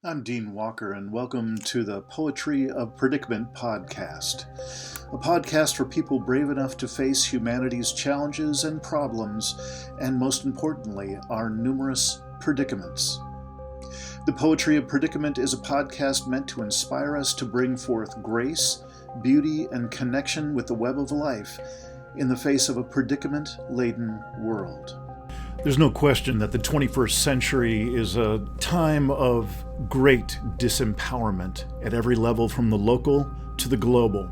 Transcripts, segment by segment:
I'm Dean Walker, and welcome to the Poetry of Predicament Podcast, a podcast for people brave enough to face humanity's challenges and problems, and most importantly, our numerous predicaments. The Poetry of Predicament is a podcast meant to inspire us to bring forth grace, beauty, and connection with the web of life in the face of a predicament-laden world. There's no question that the 21st century is a time of great disempowerment at every level, from the local to the global.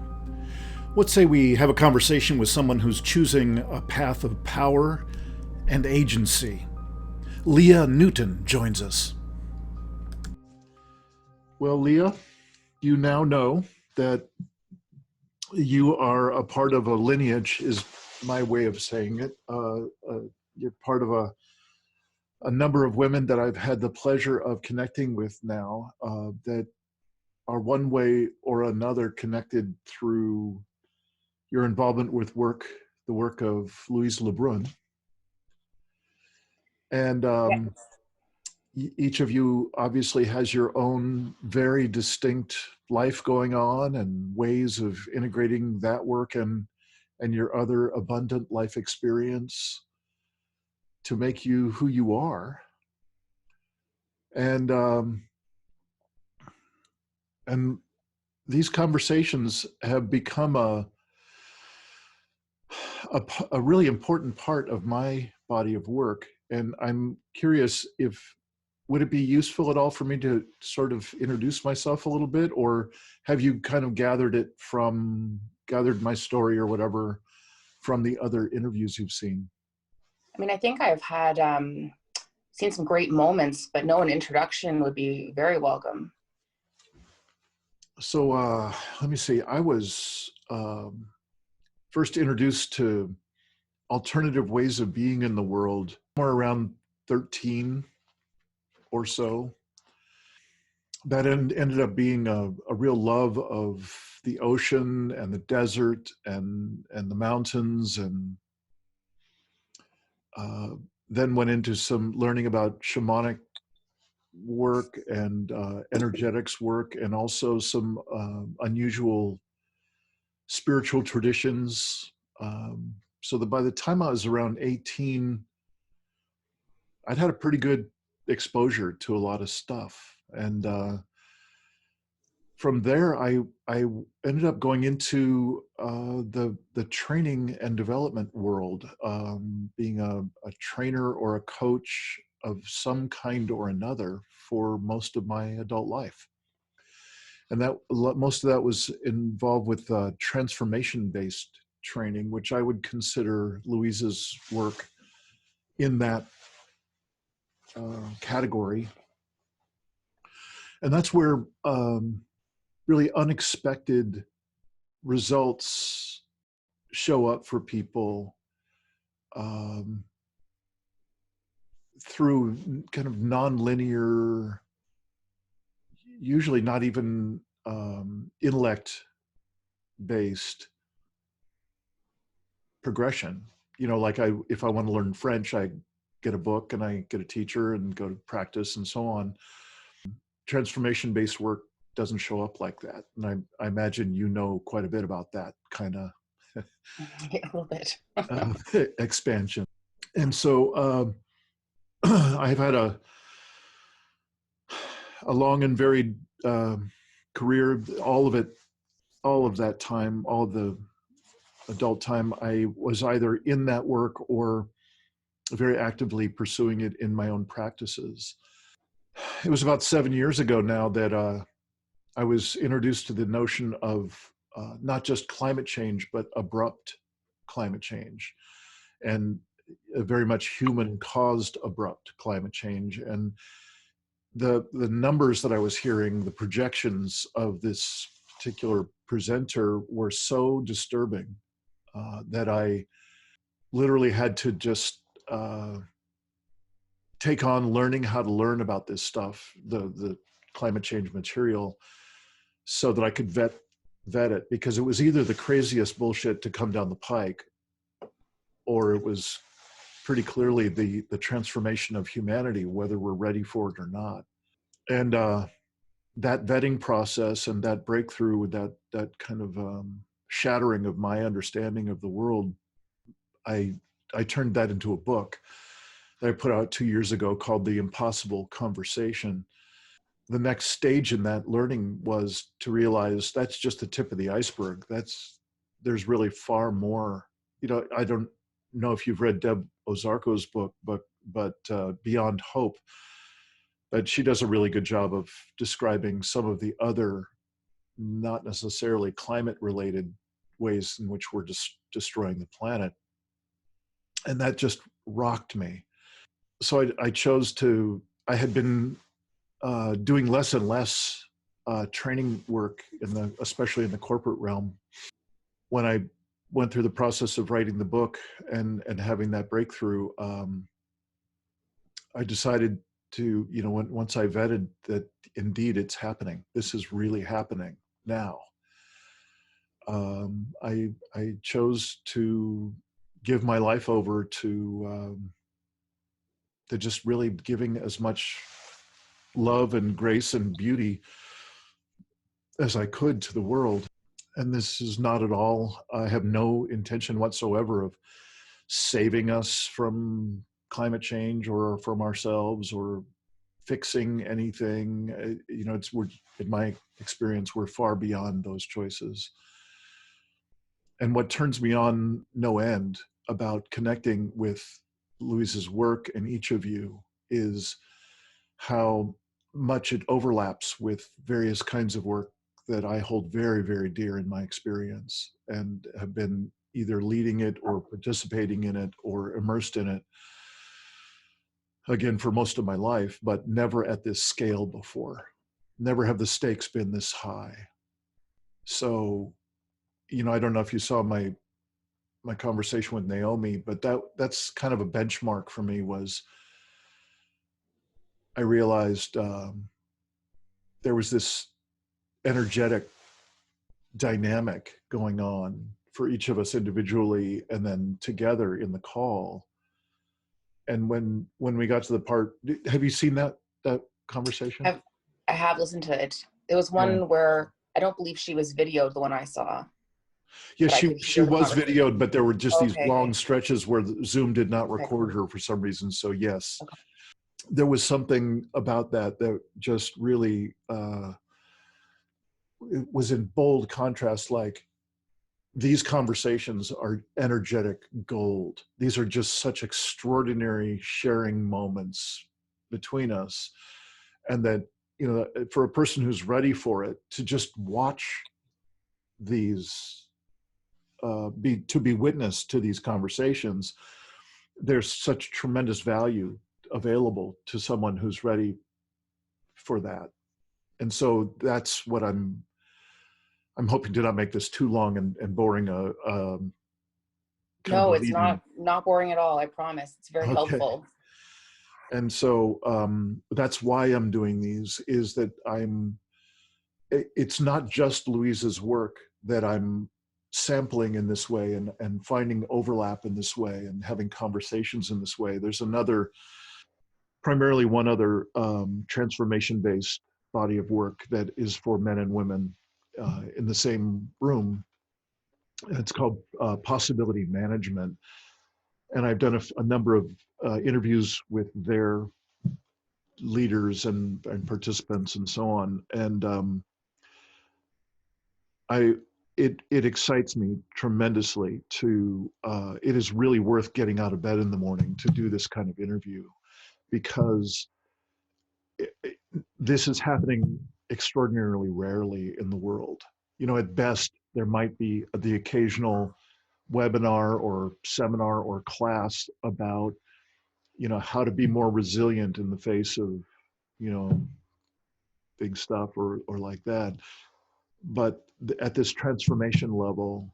Let's say we have a conversation with someone who's choosing a path of power and agency. Lia Newton joins us. Well, Lia, you now know that you are a part of a lineage, is my way of saying it. You're part of a number of women that I've had the pleasure of connecting with now that are one way or another connected through your involvement with the work of Louise Lebrun. And each of you obviously has your own very distinct life going on and ways of integrating that work and your other abundant life experience to make you who you are. And these conversations have become a really important part of my body of work. And I'm curious, would it be useful at all for me to sort of introduce myself a little bit, or have you kind of gathered my story or whatever from the other interviews you've seen? I mean, I think I've had seen some great moments, but an introduction would be very welcome. So let me see. I was first introduced to alternative ways of being in the world somewhere around 13 or so. That ended up being a real love of the ocean and the desert and the mountains, and then went into some learning about shamanic work and energetics work, and also some unusual spiritual traditions. So that by the time I was around 18, I'd had a pretty good exposure to a lot of stuff. And from there, I ended up going into the training and development world, being a trainer or a coach of some kind or another for most of my adult life. And that most of that was involved with transformation-based training, which I would consider Louise's work in that category. And that's where really unexpected results show up for people through kind of non-linear, usually not even intellect-based progression. You know, like if I want to learn French, I get a book and I get a teacher and go to practice and so on. Transformation-based work doesn't show up like that. And I imagine you know quite a bit about that kind of yeah, a little bit. expansion. And so I've had a long and varied career. All of that time, all of the adult time, I was either in that work or very actively pursuing it in my own practices. It was about 7 years ago now that I was introduced to the notion of not just climate change, but abrupt climate change, and a very much human-caused abrupt climate change. And the numbers that I was hearing, the projections of this particular presenter were so disturbing that I literally had to just take on learning how to learn about this stuff, the climate change material, so that I could vet it, because it was either the craziest bullshit to come down the pike, or it was pretty clearly the transformation of humanity, whether we're ready for it or not. And that vetting process and that breakthrough with that kind of shattering of my understanding of the world, I turned that into a book that I put out 2 years ago called The Impossible Conversation. The next stage in that learning was to realize that's just the tip of the iceberg. There's really far more. I don't know if you've read Deb Ozarko's book, but Beyond Hope. But she does a really good job of describing some of the other, not necessarily climate-related ways in which we're destroying the planet. And that just rocked me. So I had been doing less and less training work especially in the corporate realm. When I went through the process of writing the book and having that breakthrough, I decided to, once I vetted that indeed it's happening, this is really happening now. I chose to give my life over to just really giving as much love and grace and beauty as I could to the world. And this is not at all, I have no intention whatsoever of saving us from climate change or from ourselves or fixing anything. In my experience, we're far beyond those choices. And what turns me on no end about connecting with Louise's work and each of you is how much it overlaps with various kinds of work that I hold very, very dear in my experience and have been either leading it or participating in it or immersed in it, again, for most of my life, but never at this scale before. Never have the stakes been this high. So, I don't know if you saw my conversation with Naomi, but that's kind of a benchmark for me. Was I realized there was this energetic dynamic going on for each of us individually and then together in the call. And when we got to the part, have you seen that conversation? I have listened to it. There was one where I don't believe she was videoed, the one I saw. Yeah, she was videoed, but there were just these long stretches where Zoom did not record her for some reason. So yes, there was something about that just really it was in bold contrast. Like, these conversations are energetic gold. These are just such extraordinary sharing moments between us, and that for a person who's ready for it to just watch these. Be witness to these conversations, there's such tremendous value available to someone who's ready for that. And so that's what I'm hoping to not make this too long and boring. No, it's not boring at all. I promise. It's very helpful. And so that's why I'm doing these, is that it's not just Louise's work that I'm sampling in this way and finding overlap in this way and having conversations in this way. There's primarily one other transformation-based body of work that is for men and women in the same room. It's called Possibility Management. And I've done a number of interviews with their leaders and participants and so on. And it excites me tremendously it is really worth getting out of bed in the morning to do this kind of interview, because this is happening extraordinarily rarely in the world. At best, there might be the occasional webinar or seminar or class about, how to be more resilient in the face of, big stuff or like that. But at this transformation level,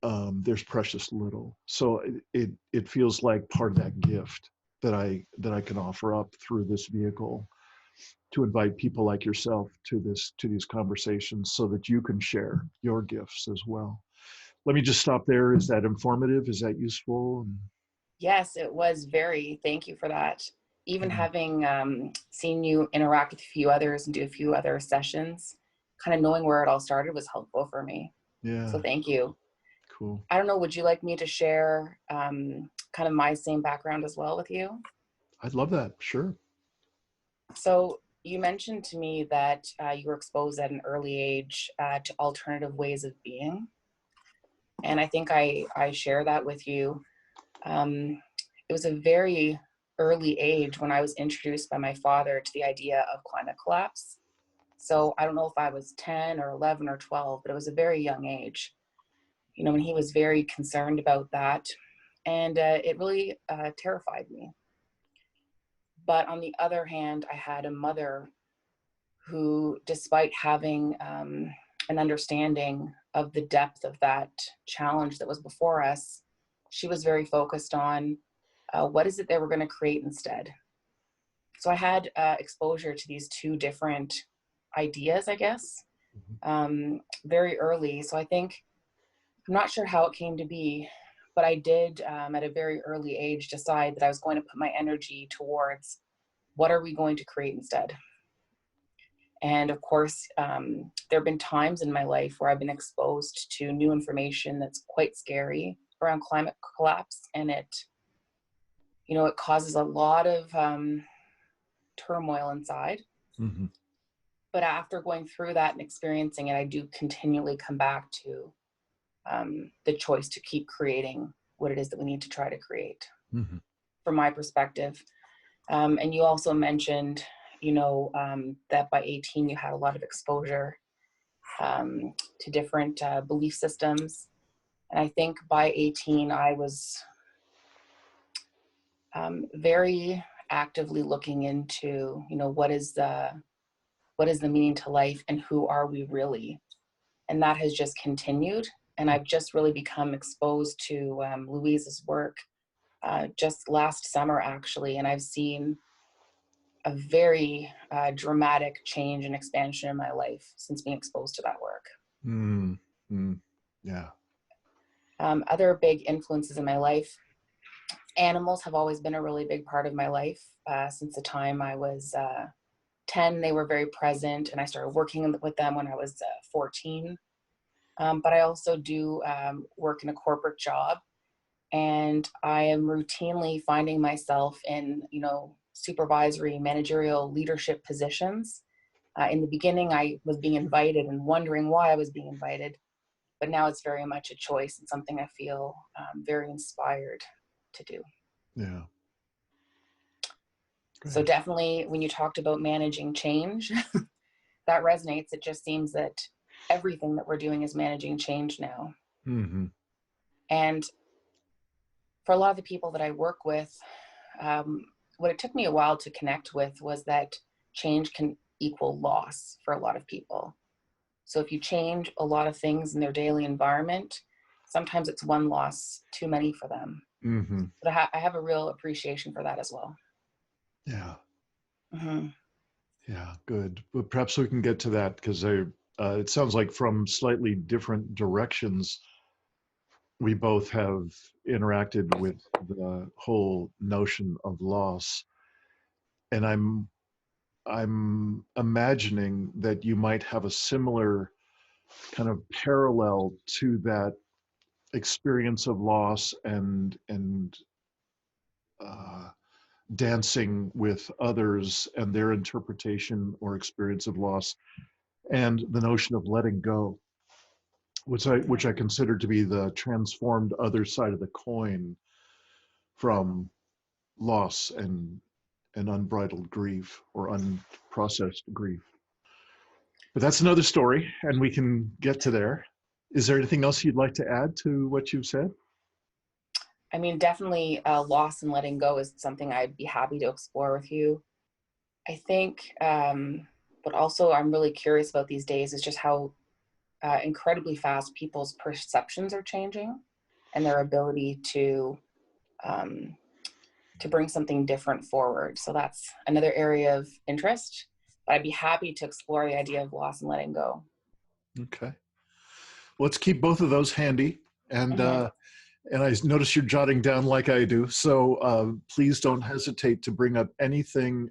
there's precious little. So it feels like part of that gift that I can offer up through this vehicle, to invite people like yourself to these conversations so that you can share your gifts as well. Let me just stop there. Is that informative? Is that useful? Yes, it was very. Thank you for that. even having seen you interact with a few others and do a few other sessions, kind of knowing where it all started was helpful for me. Yeah. So thank you. Cool. I don't know, would you like me to share kind of my same background as well with you? I'd love that. Sure. So you mentioned to me that you were exposed at an early age to alternative ways of being. And I think I share that with you. It was a very early age when I was introduced by my father to the idea of climate collapse. So I don't know if I was 10 or 11 or 12, but it was a very young age, you know, when he was very concerned about that. And it really terrified me. But on the other hand, I had a mother who, despite having an understanding of the depth of that challenge that was before us, she was very focused on what is it that we're going to create instead. So I had exposure to these two different ideas, I guess, very early. So I think, I'm not sure how it came to be, but I did at a very early age decide that I was going to put my energy towards what are we going to create instead. And of course, there have been times in my life where I've been exposed to new information that's quite scary around climate collapse. And it, you know, it causes a lot of turmoil inside. Mm-hmm. But after going through that and experiencing it, I do continually come back to the choice to keep creating what it is that we need to try to create, from my perspective. And you also mentioned, you know, that by 18 you had a lot of exposure to different belief systems. And I think by 18 I was very actively looking into, you know, what is the meaning to life and who are we really? And that has just continued. And I've just really become exposed to Louise's work just last summer, actually. And I've seen a very dramatic change and expansion in my life since being exposed to that work. Yeah. Other big influences in my life, animals have always been a really big part of my life. Since the time I was 10, they were very present, and I started working with them when I was 14. But I also do work in a corporate job, and I am routinely finding myself in, you know, supervisory, managerial leadership positions. In the beginning, I was being invited and wondering why I was being invited, but now it's very much a choice and something I feel very inspired to do. Yeah. Great. So definitely, when you talked about managing change, that resonates. It just seems that everything that we're doing is managing change now. Mm-hmm. And for a lot of the people that I work with, what it took me a while to connect with was that change can equal loss for a lot of people. So if you change a lot of things in their daily environment, sometimes it's one loss too many for them. Mm-hmm. But I have a real appreciation for that as well. Yeah. Mm-hmm. Yeah, good. But perhaps we can get to that, because it sounds like from slightly different directions, we both have interacted with the whole notion of loss. And I'm imagining that you might have a similar kind of parallel to that experience of loss and dancing with others and their interpretation or experience of loss, and the notion of letting go, which I consider to be the transformed other side of the coin from loss and unbridled grief or unprocessed grief. But that's another story, and we can get to there. Is there anything else you'd like to add to what you've said? I mean, definitely loss and letting go is something I'd be happy to explore with you. I think, but also I'm really curious about these days is just how incredibly fast people's perceptions are changing and their ability to bring something different forward. So that's another area of interest, but I'd be happy to explore the idea of loss and letting go. Okay. Let's keep both of those handy. And And I notice you're jotting down like I do. So please don't hesitate to bring up anything,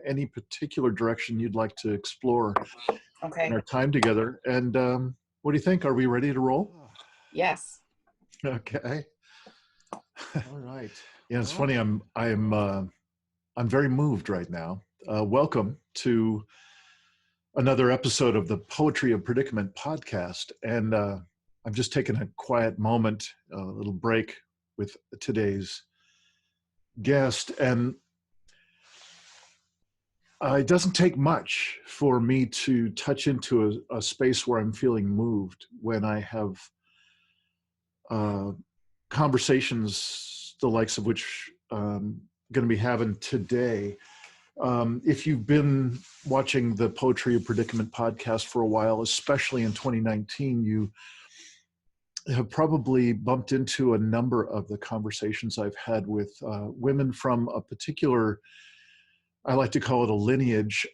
any particular direction you'd like to explore in Okay. our time together. And what do you think? Are we ready to roll? Yes. Okay. All right. Yeah, it's funny. I'm very moved right now. Welcome to another episode of the Poetry of Predicament podcast. And I've just taken a quiet moment, a little break with today's guest. And it doesn't take much for me to touch into a space where I'm feeling moved when I have conversations, the likes of which I'm going to be having today. If you've been watching the Poetry of Predicament podcast for a while, especially in 2019, you have probably bumped into a number of the conversations I've had with women from a particular, I like to call it a lineage,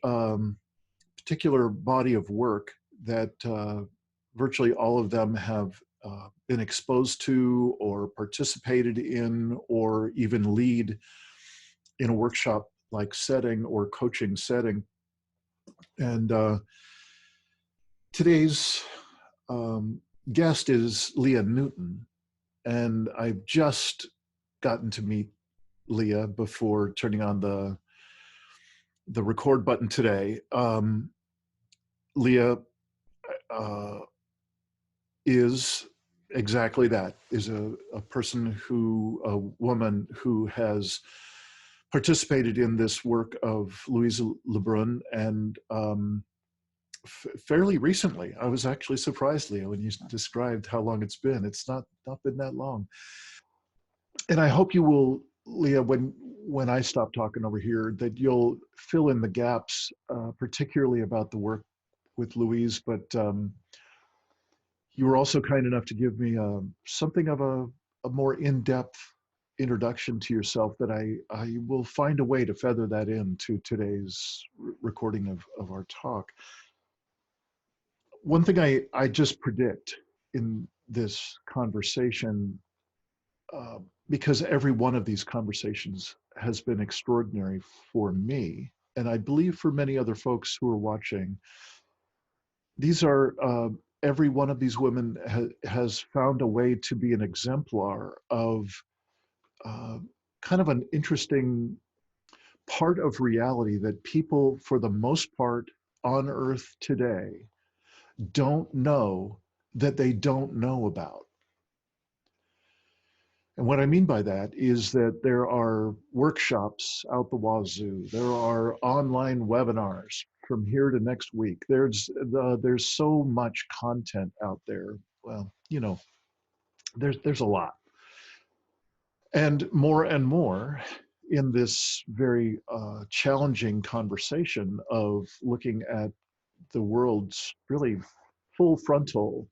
particular body of work that virtually all of them have been exposed to or participated in or even lead in a workshop like setting or coaching setting. And today's guest is Lia Newton. And I've just gotten to meet Lia before turning on the record button today. Lia is exactly that, is a woman who has participated in this work of Louise Lebrun, and fairly recently. I was actually surprised, Leah, when you described how long it's been. It's not been that long. And I hope you will, Leah, when I stop talking over here, that you'll fill in the gaps, particularly about the work with Louise, but you were also kind enough to give me something of a more in-depth introduction to yourself that I will find a way to feather that into today's recording of our talk. One thing I just predict in this conversation, because every one of these conversations has been extraordinary for me, and I believe for many other folks who are watching, these are, every one of these women has found a way to be an exemplar of kind of an interesting part of reality that people, for the most part on Earth today, don't know that they don't know about. And what I mean by that is that there are workshops out the wazoo. There are online webinars from here to next week. There's so much content out there. Well, there's a lot. And more in this very challenging conversation of looking at the world's really full frontal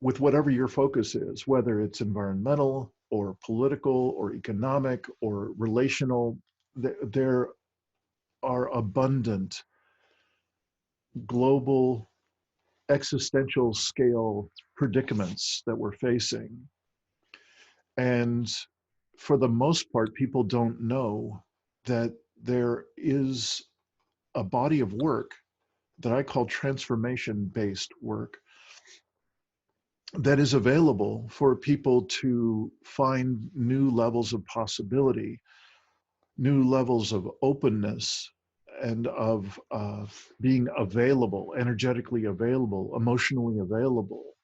with whatever your focus is, whether it's environmental or political or economic or relational. There are abundant global existential scale predicaments that we're facing. And for the most part, people don't know that there is a body of work that I call transformation-based work that is available for people to find new levels of possibility, new levels of openness, and of being available, energetically available, emotionally available,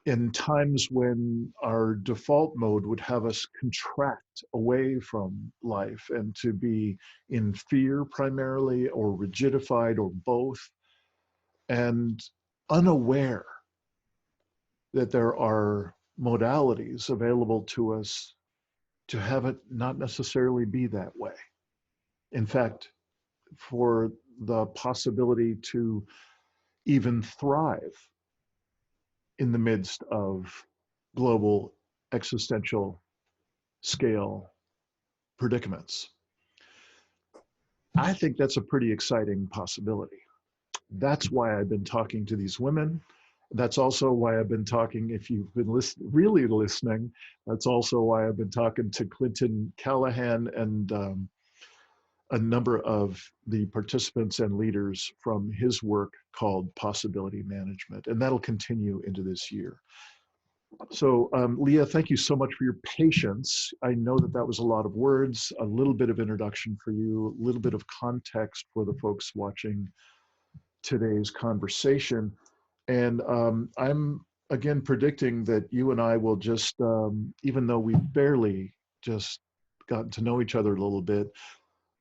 in times when our default mode would have us contract away from life and to be in fear primarily, or rigidified, or both, and unaware that there are modalities available to us to have it not necessarily be that way. In fact, for the possibility to even thrive in the midst of global existential scale predicaments. I think that's a pretty exciting possibility. That's why I've been talking to these women, That's also why I've been talking, if you've been really listening, that's also why I've been talking to Clinton Callahan and a number of the participants and leaders from his work called Possibility Management, and that'll continue into this year. So, Lia, thank you so much for your patience. I know that that was a lot of words, a little bit of introduction for you, a little bit of context for the folks watching today's conversation. And I'm again predicting that you and I will just, even though we barely just gotten to know each other a little bit,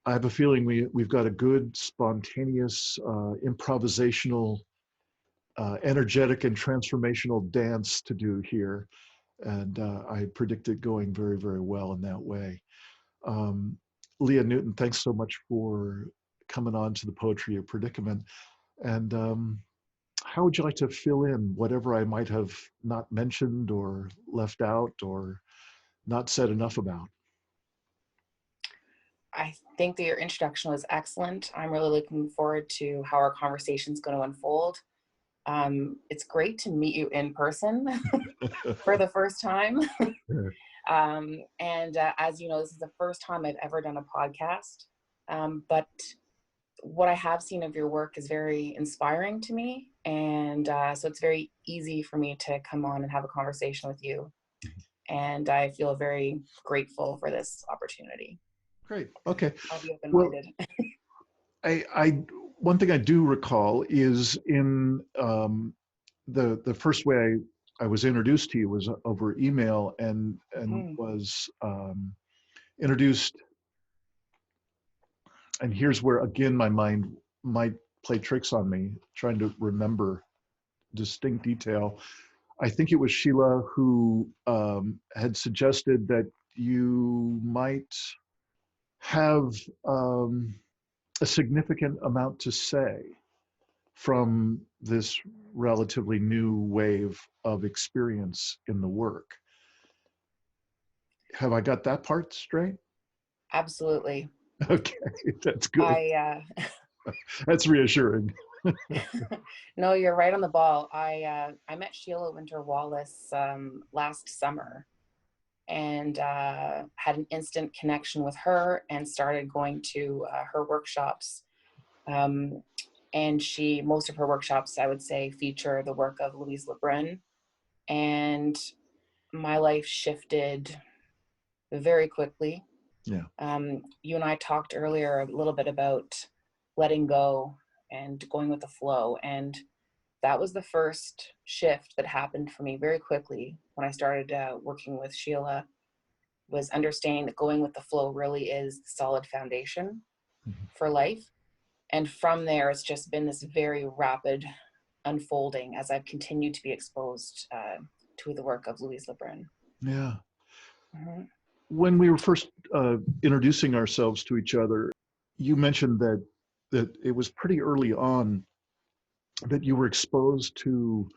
I have a feeling we've got a good, spontaneous, improvisational, energetic and transformational dance to do here. And I predict it going very, very well in that way. Um, Lia Newton, thanks so much for coming on to the Poetry of Predicament. And how would you like to fill in whatever I might have not mentioned or left out or not said enough about? I think that your introduction was excellent. I'm really looking forward to how our conversation is going to unfold. It's great to meet you in person for the first time. And as you know, this is the first time I've ever done a podcast. But what I have seen of your work is very inspiring to me. And so it's very easy for me to come on and have a conversation with you. And I feel very grateful for this opportunity. Great. Okay. I'll be open-minded. Well, I one thing I do recall is in the first way I was introduced to you was over email and was introduced. And here's where again my mind might play tricks on me, trying to remember distinct detail. I think it was Sheila who had suggested that you might have a significant amount to say from this relatively new wave of experience in the work. Have I got that part straight? Absolutely. Okay, that's good. That's reassuring. No, you're right on the ball. I met Sheila Winter Wallace last summer and had an instant connection with her and started going to her workshops. And most of her workshops, I would say, feature the work of Louise Le Brun. And my life shifted very quickly. Yeah. You and I talked earlier a little bit about letting go and going with the flow. And that was the first shift that happened for me very quickly when I started working with Sheila, was understanding that going with the flow really is the solid foundation for life. And from there, it's just been this very rapid unfolding as I've continued to be exposed to the work of Louise Le Brun. Yeah. Mm-hmm. When we were first introducing ourselves to each other, you mentioned that it was pretty early on that you were exposed to,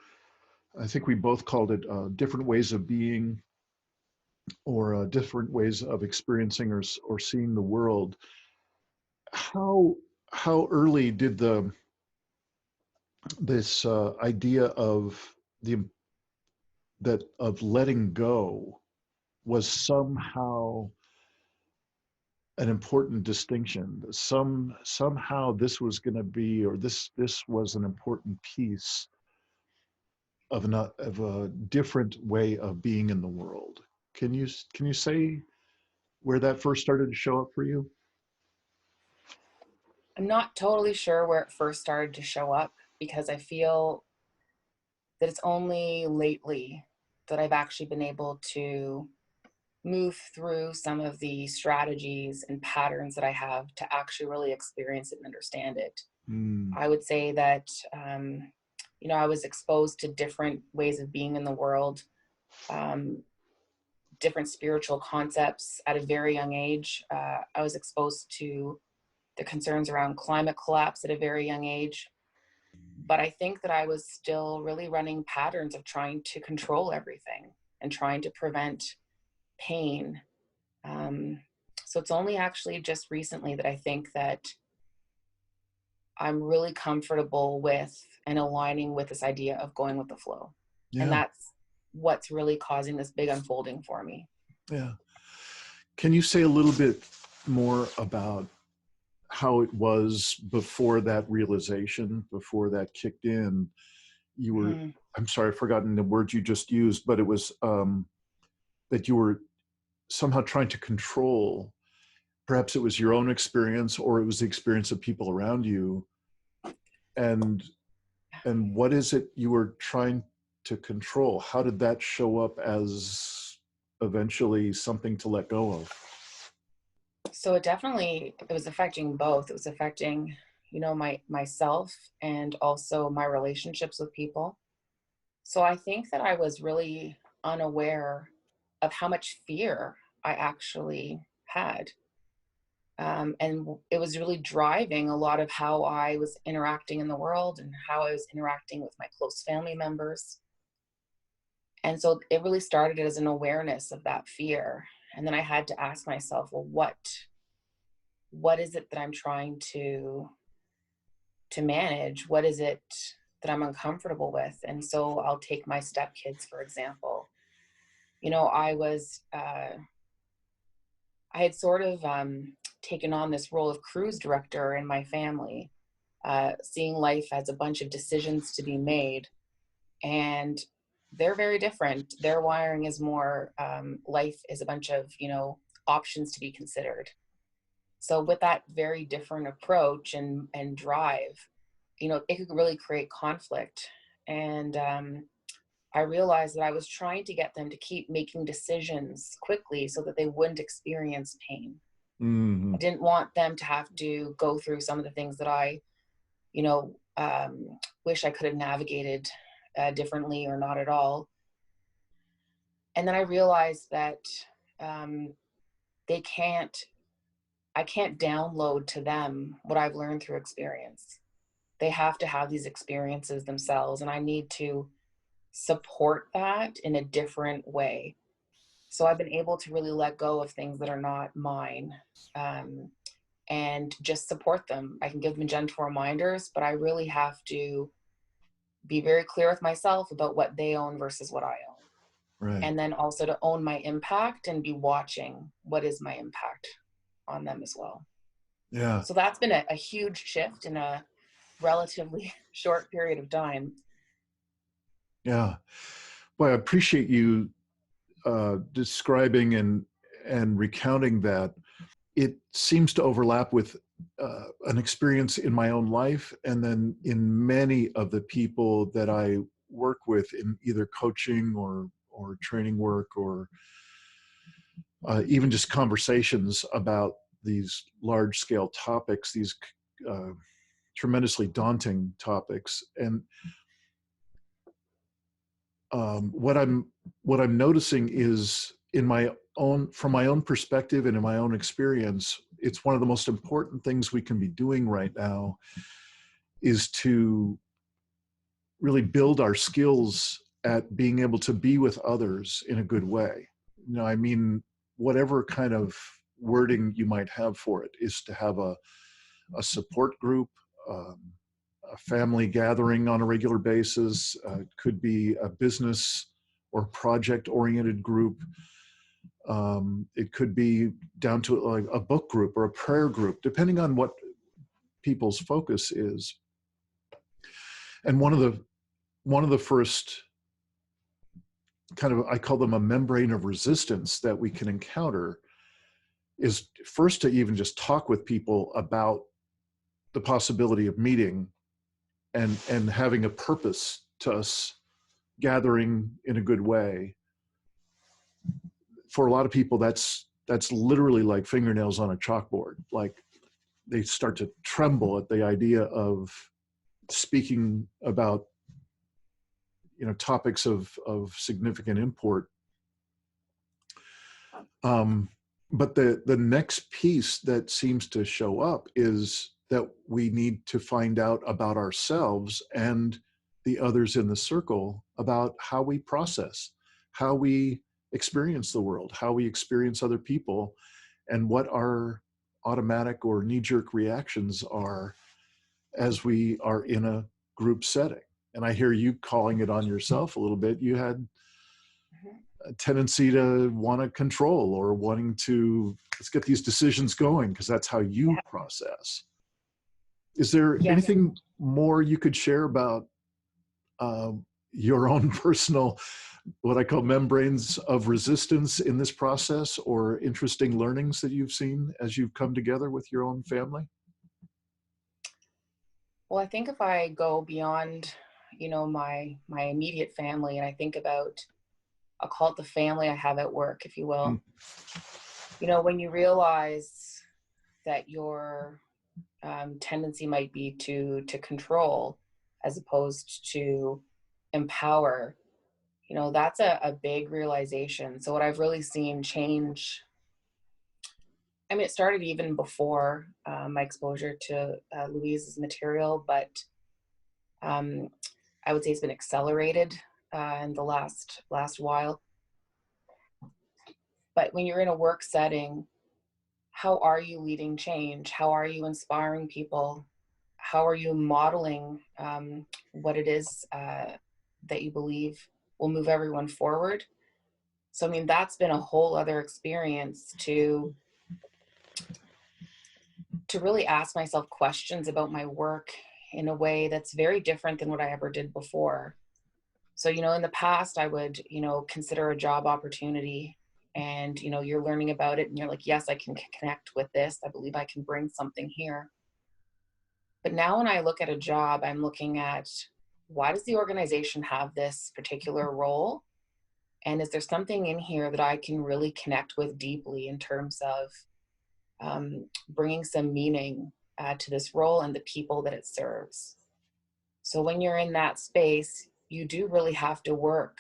I think we both called it different ways of being or different ways of experiencing or seeing the world. How early did this idea of of letting go was somehow an important distinction? Somehow this was going to be, or this was an important piece of a different way of being in the world. Can you say where that first started to show up for you? I'm not totally sure where it first started to show up, because I feel that it's only lately that I've actually been able to move through some of the strategies and patterns that I have to actually really experience it and understand it. I would say that, I was exposed to different ways of being in the world, different spiritual concepts at a very young age. I was exposed to the concerns around climate collapse at a very young age. But I think that I was still really running patterns of trying to control everything and trying to prevent pain. So it's only actually just recently that I think that I'm really comfortable with and aligning with this idea of going with the flow. Yeah. And that's what's really causing this big unfolding for me. Yeah. Can you say a little bit more about how it was before that realization, before that kicked in? You were, I'm sorry, I've forgotten the word you just used, but it was that you were somehow trying to control. Perhaps it was your own experience, or it was the experience of people around you. And what is it you were trying to control? How did that show up as eventually something to let go of? So it was affecting both. It was affecting, myself and also my relationships with people. So I think that I was really unaware of how much fear I actually had. And it was really driving a lot of how I was interacting in the world and how I was interacting with my close family members. And so it really started as an awareness of that fear. And then I had to ask myself, well, what is it that I'm trying to manage? What is it that I'm uncomfortable with? And so I'll take my stepkids, for example. I had sort of taken on this role of cruise director in my family, seeing life as a bunch of decisions to be made. And they're very different. Their wiring is more, life is a bunch of, options to be considered. So with that very different approach and drive, it could really create conflict. And I realized that I was trying to get them to keep making decisions quickly so that they wouldn't experience pain. Mm-hmm. I didn't want them to have to go through some of the things that I, wish I could have navigated differently or not at all. And then I realized that I can't download to them what I've learned through experience. They have to have these experiences themselves, and I need to support that in a different way. So I've been able to really let go of things that are not mine, and just support them. I can give them gentle reminders, but I really have to be very clear with myself about what they own versus what I own. Right. And then also to own my impact and be watching what is my impact on them as well. Yeah. So that's been a huge shift in a relatively short period of time. Yeah. Well, I appreciate you describing and recounting that. It seems to overlap with an experience in my own life, and then in many of the people that I work with in either coaching or training work, or even just conversations about these large-scale topics, these tremendously daunting topics. And what I'm noticing is, from my own perspective and in my own experience, it's one of the most important things we can be doing right now is to really build our skills at being able to be with others in a good way. I mean, whatever kind of wording you might have for it, is to have a support group, a family gathering on a regular basis. It could be a business or project-oriented group. It could be down to like a book group or a prayer group, depending on what people's focus is. And one of the first kind of, I call them a membrane of resistance that we can encounter, is first to even just talk with people about the possibility of meeting and having a purpose to us gathering in a good way. For a lot of people, that's literally like fingernails on a chalkboard. Like, they start to tremble at the idea of speaking about topics of significant import. But the next piece that seems to show up is that we need to find out about ourselves and the others in the circle, about how we process, how we experience the world, how we experience other people, and what our automatic or knee-jerk reactions are. as we are in a group setting. And I hear you calling it on yourself a little bit. You had a tendency to want to control or wanting to, let's get these decisions going because that's how you process. Is there anything more you could share about your own personal, what I call membranes of resistance in this process, or interesting learnings that you've seen as you've come together with your own family? Well, I think if I go beyond, my immediate family, and I think about, I'll call it the family I have at work, if you will. When you realize that your tendency might be to control as opposed to empower, that's a big realization. So what I've really seen change, it started even before my exposure to Louise's material, but I would say it's been accelerated in the last while. But when you're in a work setting, how are you leading change? How are you inspiring people? How are you modeling what it is that you believe will move everyone forward? So, that's been a whole other experience to really ask myself questions about my work in a way that's very different than what I ever did before. So, in the past, I would, consider a job opportunity and, you're learning about it and you're like, yes, I can connect with this. I believe I can bring something here. But now when I look at a job, I'm looking at, why does the organization have this particular role? And is there something in here that I can really connect with deeply in terms of bringing some meaning to this role and the people that it serves? So when you're in that space, you do really have to work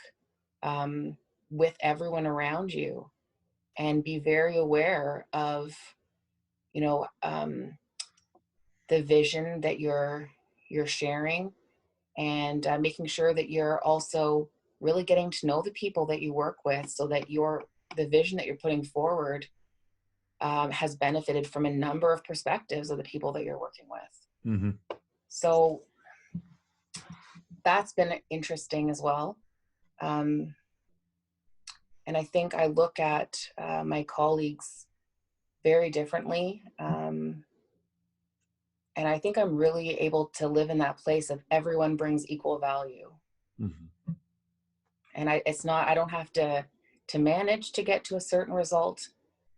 with everyone around you and be very aware of, the vision that you're sharing, and making sure that you're also really getting to know the people that you work with, so that the vision that you're putting forward has benefited from a number of perspectives of the people that you're working with. Mm-hmm. So that's been interesting as well. And I think I look at my colleagues very differently. And I think I'm really able to live in that place of everyone brings equal value. Mm-hmm. And I don't have to manage to get to a certain result.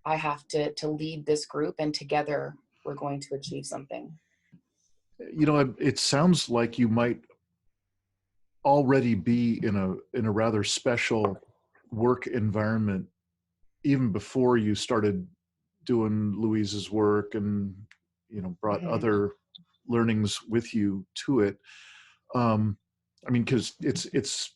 I have to lead this group, and together we're going to achieve something. It sounds like you might already be in a rather special work environment even before you started doing Louise's work and brought Mm-hmm. other learnings with you to it. Because it's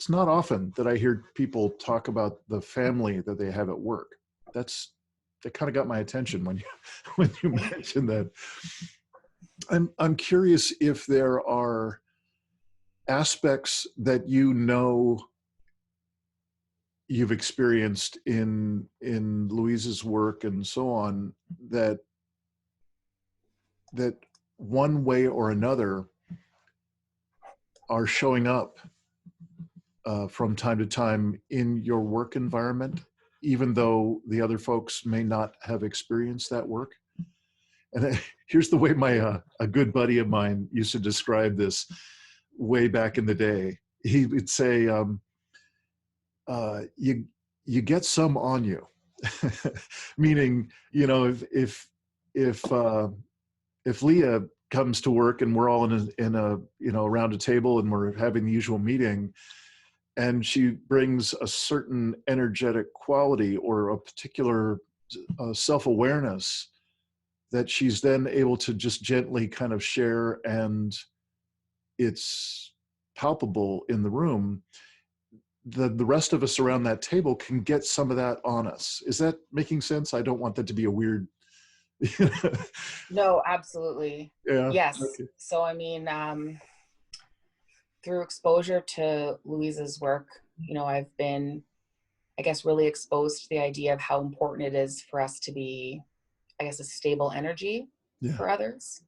not often that I hear people talk about the family that they have at work. That kind of got my attention when you mentioned that. I'm curious if there are aspects that you've experienced in Louise's work and so on that one way or another are showing up from time to time in your work environment, even though the other folks may not have experienced that work. And here's the way a good buddy of mine used to describe this way back in the day. He would say, you get some on you, meaning, if Lia comes to work and we're all in a around a table and we're having the usual meeting, and she brings a certain energetic quality or a particular self-awareness that she's then able to just gently kind of share, and it's palpable in the room, the rest of us around that table can get some of that on us. Is that making sense? I don't want that to be a weird... No, absolutely. Yeah. Yes. Okay. So, through exposure to Louise's work, I've been, I guess, really exposed to the idea of how important it is for us to be, I guess, a stable energy. for others.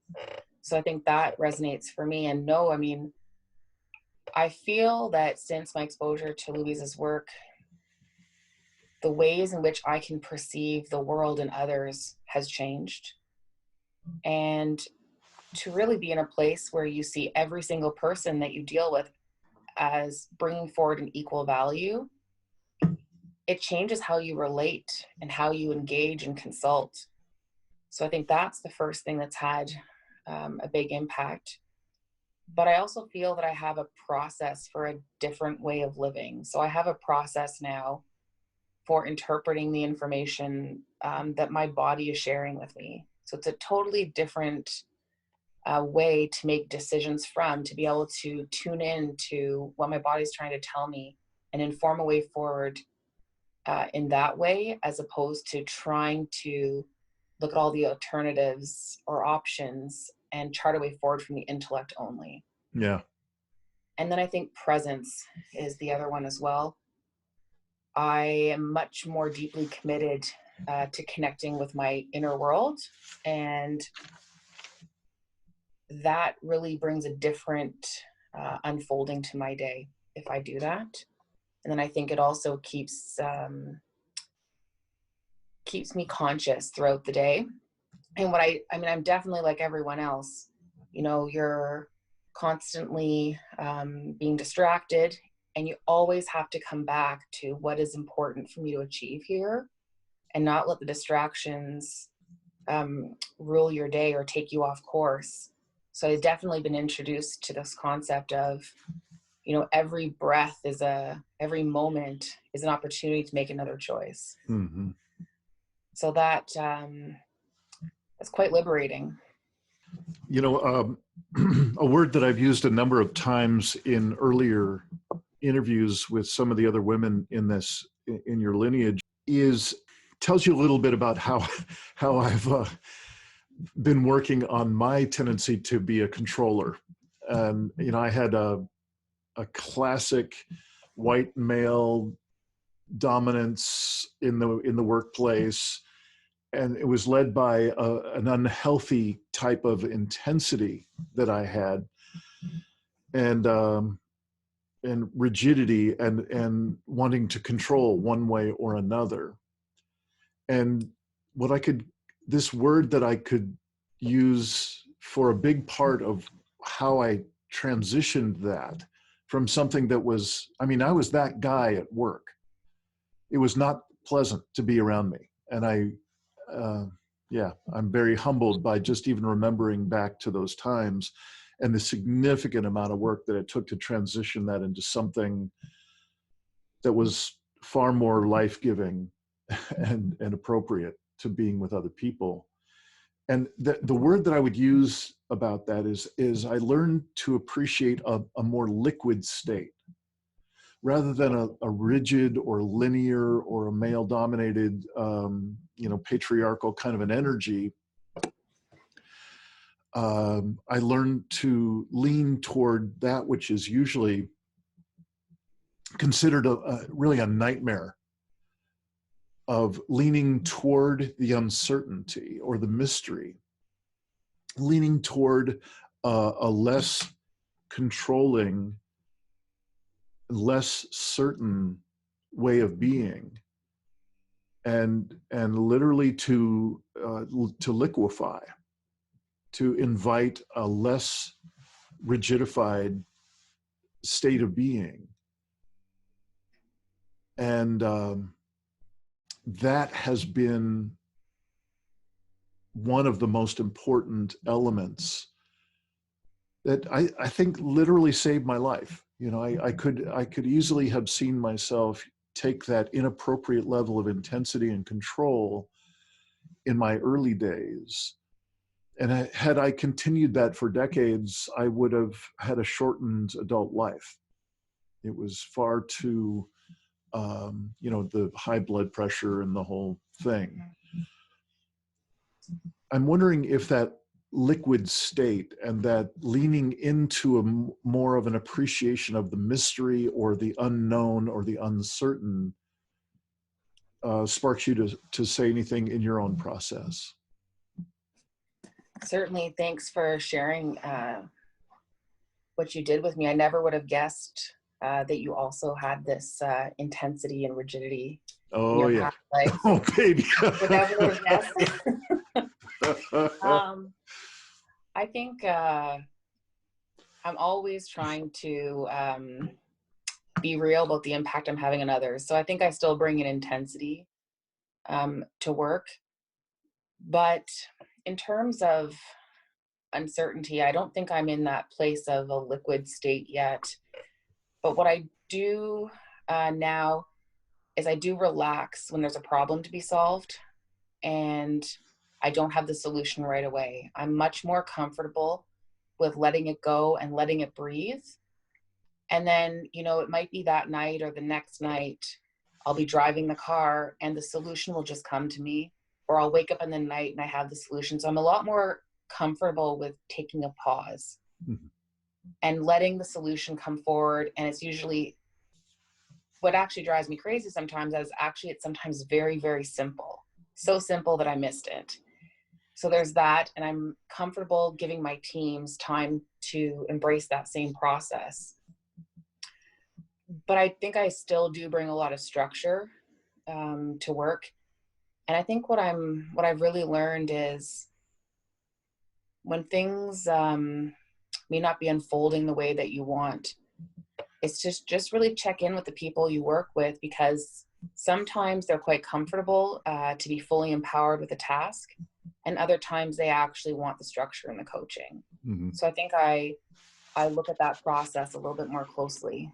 So I think that resonates for me. And no, I mean, I feel that since my exposure to Louise's work, the ways in which I can perceive the world and others has changed. And to really be in a place where you see every single person that you deal with as bringing forward an equal value, it changes how you relate and how you engage and consult. So I think that's the first thing that's had a big impact. But I also feel that I have a process for a different way of living. So I have a process now for interpreting the information that my body is sharing with me. So it's a totally different way to make decisions from, to be able to tune in to what my body's trying to tell me and inform a way forward in that way, as opposed to trying to look at all the alternatives or options and chart a way forward from the intellect only. Yeah. And then I think presence is the other one as well. I am much more deeply committed to connecting with my inner world, and that really brings a different unfolding to my day if I do that. And then I think it also keeps me conscious throughout the day. And what I mean, I'm definitely like everyone else. You know, you're constantly being distracted, and you always have to come back to what is important for me to achieve here, and not let the distractions rule your day or take you off course. So I've definitely been introduced to this concept of, you know, every breath every moment is an opportunity to make another choice. Mm-hmm. So that's quite liberating. You know, a word that I've used a number of times in earlier interviews with some of the other women in your lineage tells you a little bit about how I've been working on my tendency to be a controller. And, you know, I had a classic white male dominance in the workplace, and it was led by an unhealthy type of intensity that I had, and rigidity, and wanting to control one way or another. And this word that I could use for a big part of how I transitioned that from something that was, I mean, I was that guy at work. It was not pleasant to be around me. And I'm very humbled by just even remembering back to those times and the significant amount of work that it took to transition that into something that was far more life-giving and appropriate to being with other people. And the word that I would use about that is I learned to appreciate a more liquid state rather than a rigid or linear or a male-dominated, patriarchal kind of an energy. I learned to lean toward that which is usually considered really a nightmare, of leaning toward the uncertainty or the mystery, leaning toward a less controlling, less certain way of being, and literally to liquefy, to invite a less rigidified state of being. And that has been one of the most important elements that I think literally saved my life. You know, I could easily have seen myself take that inappropriate level of intensity and control in my early days. And had I continued that for decades, I would have had a shortened adult life. It was far too, the high blood pressure and the whole thing. I'm wondering if that liquid state and that leaning into more of an appreciation of the mystery or the unknown or the uncertain sparks you to say anything in your own process. Certainly, thanks for sharing what you did with me. I never would have guessed that you also had this intensity and rigidity in Oh your yeah. past life. Oh baby. Would never would have guessed. I think I'm always trying to be real about the impact I'm having on others. So I think I still bring an intensity to work. But in terms of uncertainty, I don't think I'm in that place of a liquid state yet. But what I do now is I do relax when there's a problem to be solved and I don't have the solution right away. I'm much more comfortable with letting it go and letting it breathe. And then, it might be that night or the next night, I'll be driving the car and the solution will just come to me, or I'll wake up in the night and I have the solution. So I'm a lot more comfortable with taking a pause and letting the solution come forward. And it's usually, what actually drives me crazy sometimes is actually it's sometimes very, very simple. So simple that I missed it. So there's that. And I'm comfortable giving my teams time to embrace that same process. But I think I still do bring a lot of structure to work. And I think what I've really learned is when things may not be unfolding the way that you want, it's just really check in with the people you work with, because sometimes they're quite comfortable to be fully empowered with a task, and other times they actually want the structure and the coaching. Mm-hmm. So I think I look at that process a little bit more closely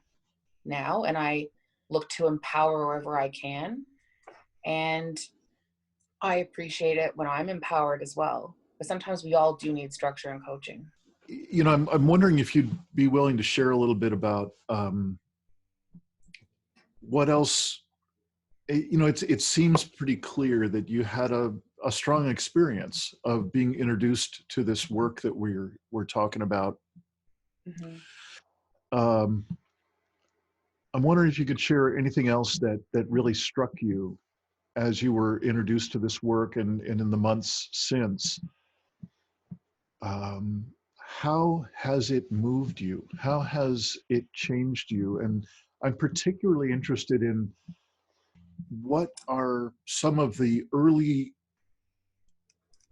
now, and I look to empower wherever I can. And I appreciate it when I'm empowered as well. But sometimes we all do need structure and coaching. I'm wondering if you'd be willing to share a little bit about what else. It seems pretty clear that you had a strong experience of being introduced to this work that we're talking about. Mm-hmm. I'm wondering if you could share anything else that really struck you as you were introduced to this work and in the months since. How has it moved you? How has it changed you? And I'm particularly interested in what are some of the early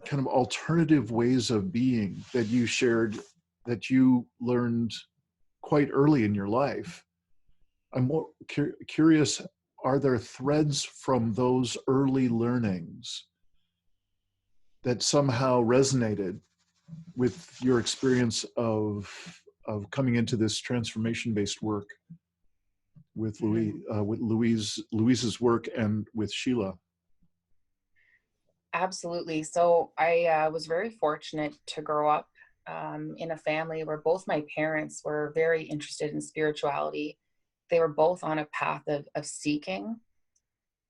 kind of alternative ways of being that you shared, that you learned quite early in your life. I'm more curious, are there threads from those early learnings that somehow resonated with your experience of coming into this transformation-based work with Louise's work and with Sheila? Absolutely. So I was very fortunate to grow up in a family where both my parents were very interested in spirituality. They were both on a path of seeking.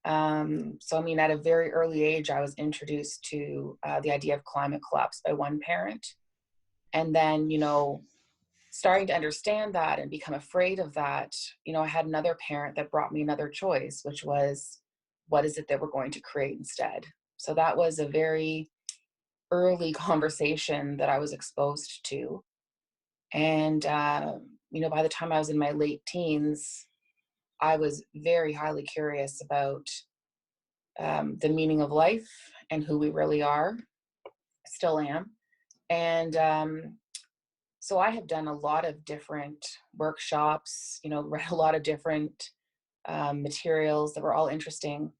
So, I mean, at a very early age, I was introduced to the idea of climate collapse by one parent. And then, starting to understand that and become afraid of that, I had another parent that brought me another choice, which was, what is it that we're going to create instead? So that was a very early conversation that I was exposed to. And, by the time I was in my late teens, I was very highly curious about the meaning of life and who we really are. Still am. And so I have done a lot of different workshops, read a lot of different materials that were all interesting.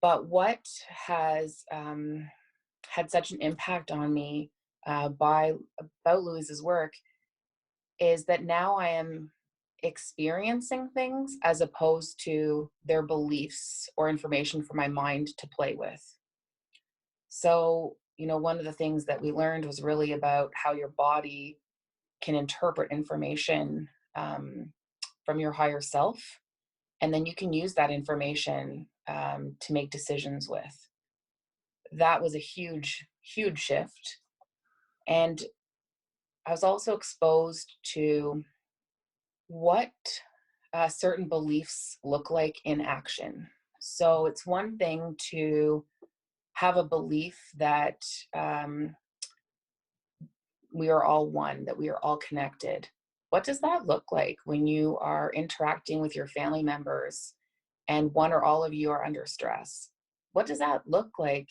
But what has had such an impact on me about Louise's work is that now I am experiencing things as opposed to their beliefs or information for my mind to play with. So, one of the things that we learned was really about how your body can interpret information from your higher self, and then you can use that information to make decisions with. That was a huge, huge shift. And I was also exposed to what certain beliefs look like in action. So it's one thing to have a belief that we are all one, that we are all connected. What does that look like when you are interacting with your family members and one or all of you are under stress? What does that look like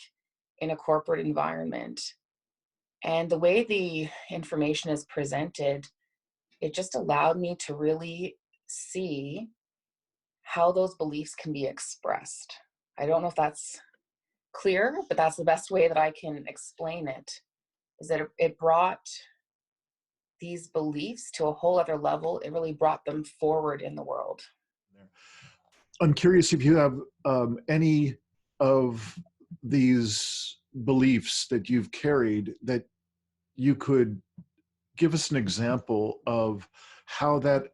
in a corporate environment? And the way the information is presented, it just allowed me to really see how those beliefs can be expressed. I don't know if that's clear, but that's the best way that I can explain it, is that it brought these beliefs to a whole other level. It really brought them forward in the world. I'm curious if you have any of these beliefs that you've carried that you could give us an example of how that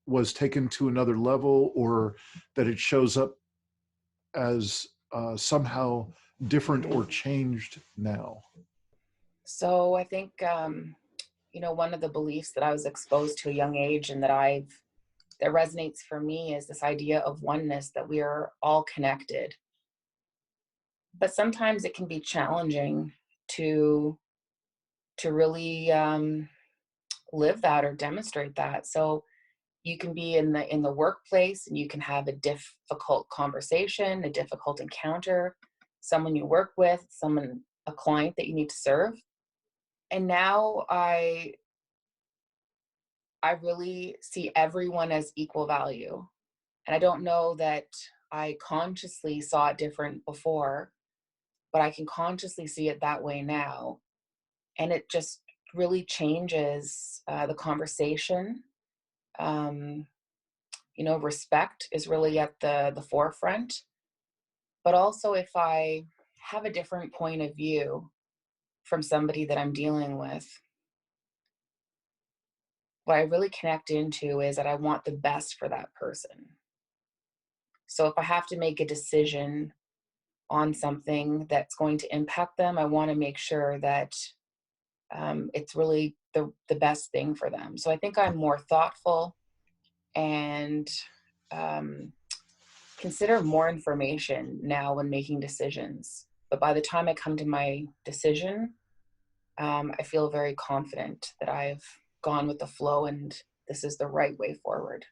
was taken to another level, or that it shows up as somehow different or changed now. So I think, one of the beliefs that I was exposed to at a young age and that resonates for me is this idea of oneness, that we are all connected. But sometimes it can be challenging to really live that or demonstrate that. So you can be in the workplace and you can have a difficult conversation, a difficult encounter, someone you work with, a client that you need to serve. And now I really see everyone as equal value. And I don't know that I consciously saw it different before, but I can consciously see it that way now. And it just really changes the conversation. Respect is really at the forefront. But also, if I have a different point of view from somebody that I'm dealing with, what I really connect into is that I want the best for that person. So if I have to make a decision on something that's going to impact them, I want to make sure that it's really the best thing for them. So I think I'm more thoughtful and consider more information now when making decisions. But by the time I come to my decision, I feel very confident that I've gone with the flow and this is the right way forward.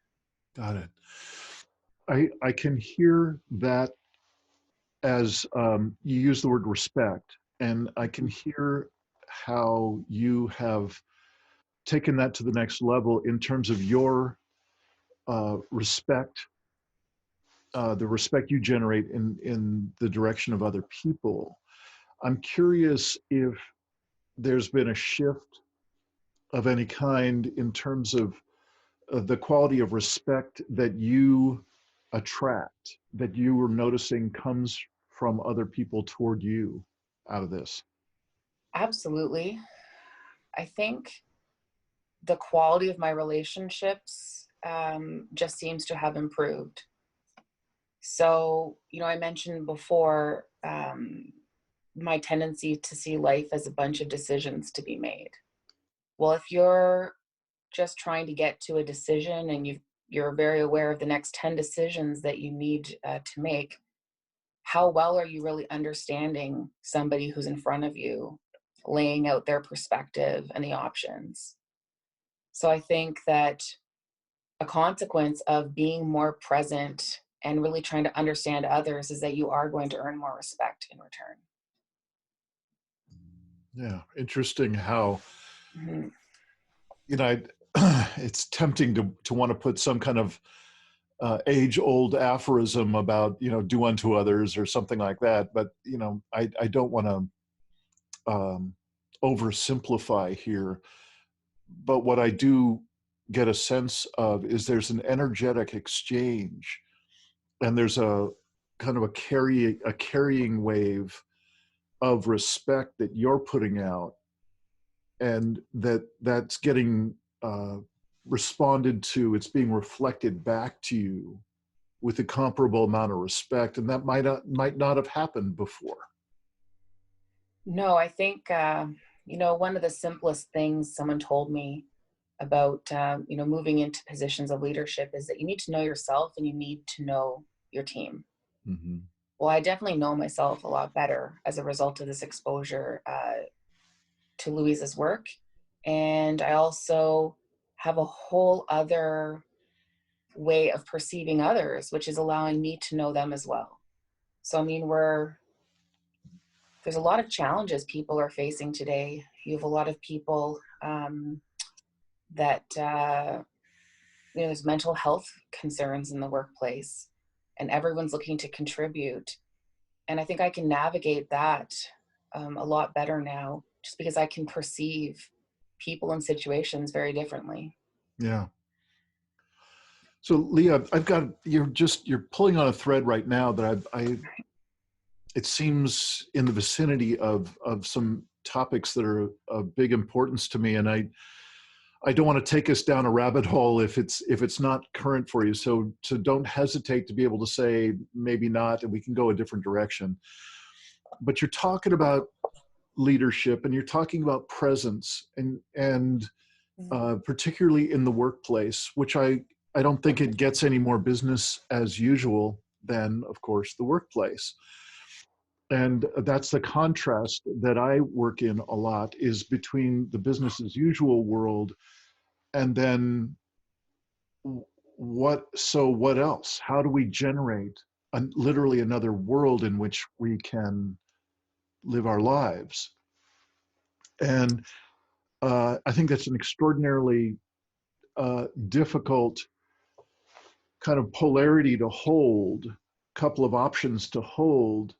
Got it. I can hear that as you use the word respect, and I can hear how you have taken that to the next level in terms of your respect, the respect you generate in the direction of other people. I'm curious if there's been a shift of any kind in terms of the quality of respect that you attract, that you were noticing comes from other people toward you out of this. Absolutely. I think the quality of my relationships just seems to have improved. So, I mentioned before my tendency to see life as a bunch of decisions to be made. Well, if you're just trying to get to a decision and you're very aware of the next 10 decisions that you need to make, how well are you really understanding somebody who's in front of you, laying out their perspective and the options? So I think that a consequence of being more present and really trying to understand others is that you are going to earn more respect in return. Yeah, interesting how, Mm-hmm. it's tempting to want to put some kind of age-old aphorism about, do unto others or something like that. But, I don't want to oversimplify here. But what I do get a sense of is there's an energetic exchange, and there's a kind of a carrying wave of respect that you're putting out, and that's getting responded to. It's being reflected back to you with a comparable amount of respect, and that might not have happened before. No, I think one of the simplest things someone told me about moving into positions of leadership is that you need to know yourself and you need to know your team. Mm-hmm. Well, I definitely know myself a lot better as a result of this exposure to Louise's work. And I also have a whole other way of perceiving others, which is allowing me to know them as well. So, I mean, there's a lot of challenges people are facing today. You have a lot of people that, there's mental health concerns in the workplace, and everyone's looking to contribute. And I think I can navigate that a lot better now, just because I can perceive people and situations very differently. Yeah. So Lia, you're pulling on a thread right now that it seems in the vicinity of some topics that are of big importance to me. And I don't want to take us down a rabbit hole if it's not current for you. So don't hesitate to be able to say maybe not, and we can go a different direction. But you're talking about leadership, and you're talking about presence, and particularly in the workplace, which I don't think it gets any more business as usual than, of course, the workplace. And that's the contrast that I work in a lot, is between the business as usual world and then what else? How do we generate literally another world in which we can live our lives? And I think that's an extraordinarily difficult kind of polarity to hold, couple of options to hold,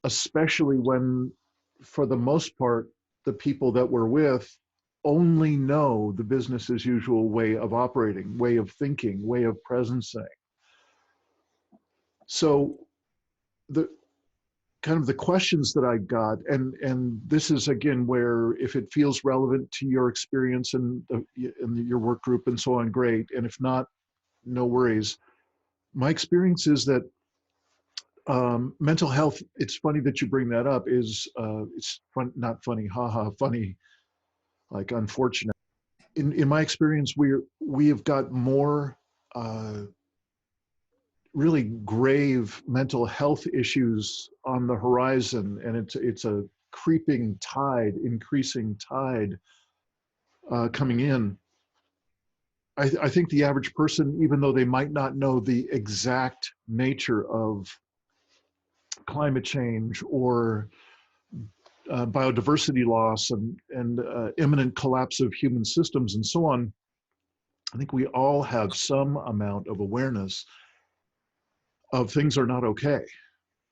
especially when, for the most part, the people that we're with only know the business as usual way of operating, way of thinking, way of presencing. So the kind of the questions that I got, and this is again where, if it feels relevant to your experience and your work group and so on, great. And if not, no worries. My experience is that mental health, it's funny that you bring that up, is it's fun, not funny, haha, funny, like unfortunate. In my experience, we have got more really grave mental health issues on the horizon, and it's a creeping tide, increasing tide coming in. I think the average person, even though they might not know the exact nature of climate change or biodiversity loss and imminent collapse of human systems and so on, I think we all have some amount of awareness of things are not okay.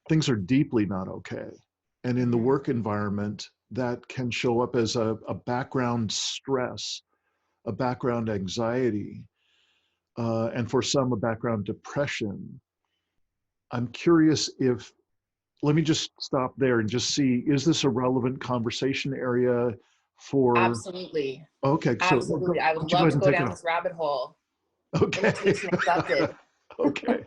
Things are deeply not okay. And in the work environment, that can show up as a background stress, a background anxiety, and for some, a background depression. I'm curious if, let me just stop there and just see, is this a relevant conversation area for? Absolutely. Okay, so Absolutely. I would you go love ahead to and go take it down on. this rabbit hole. Okay. Invitation accepted. Okay.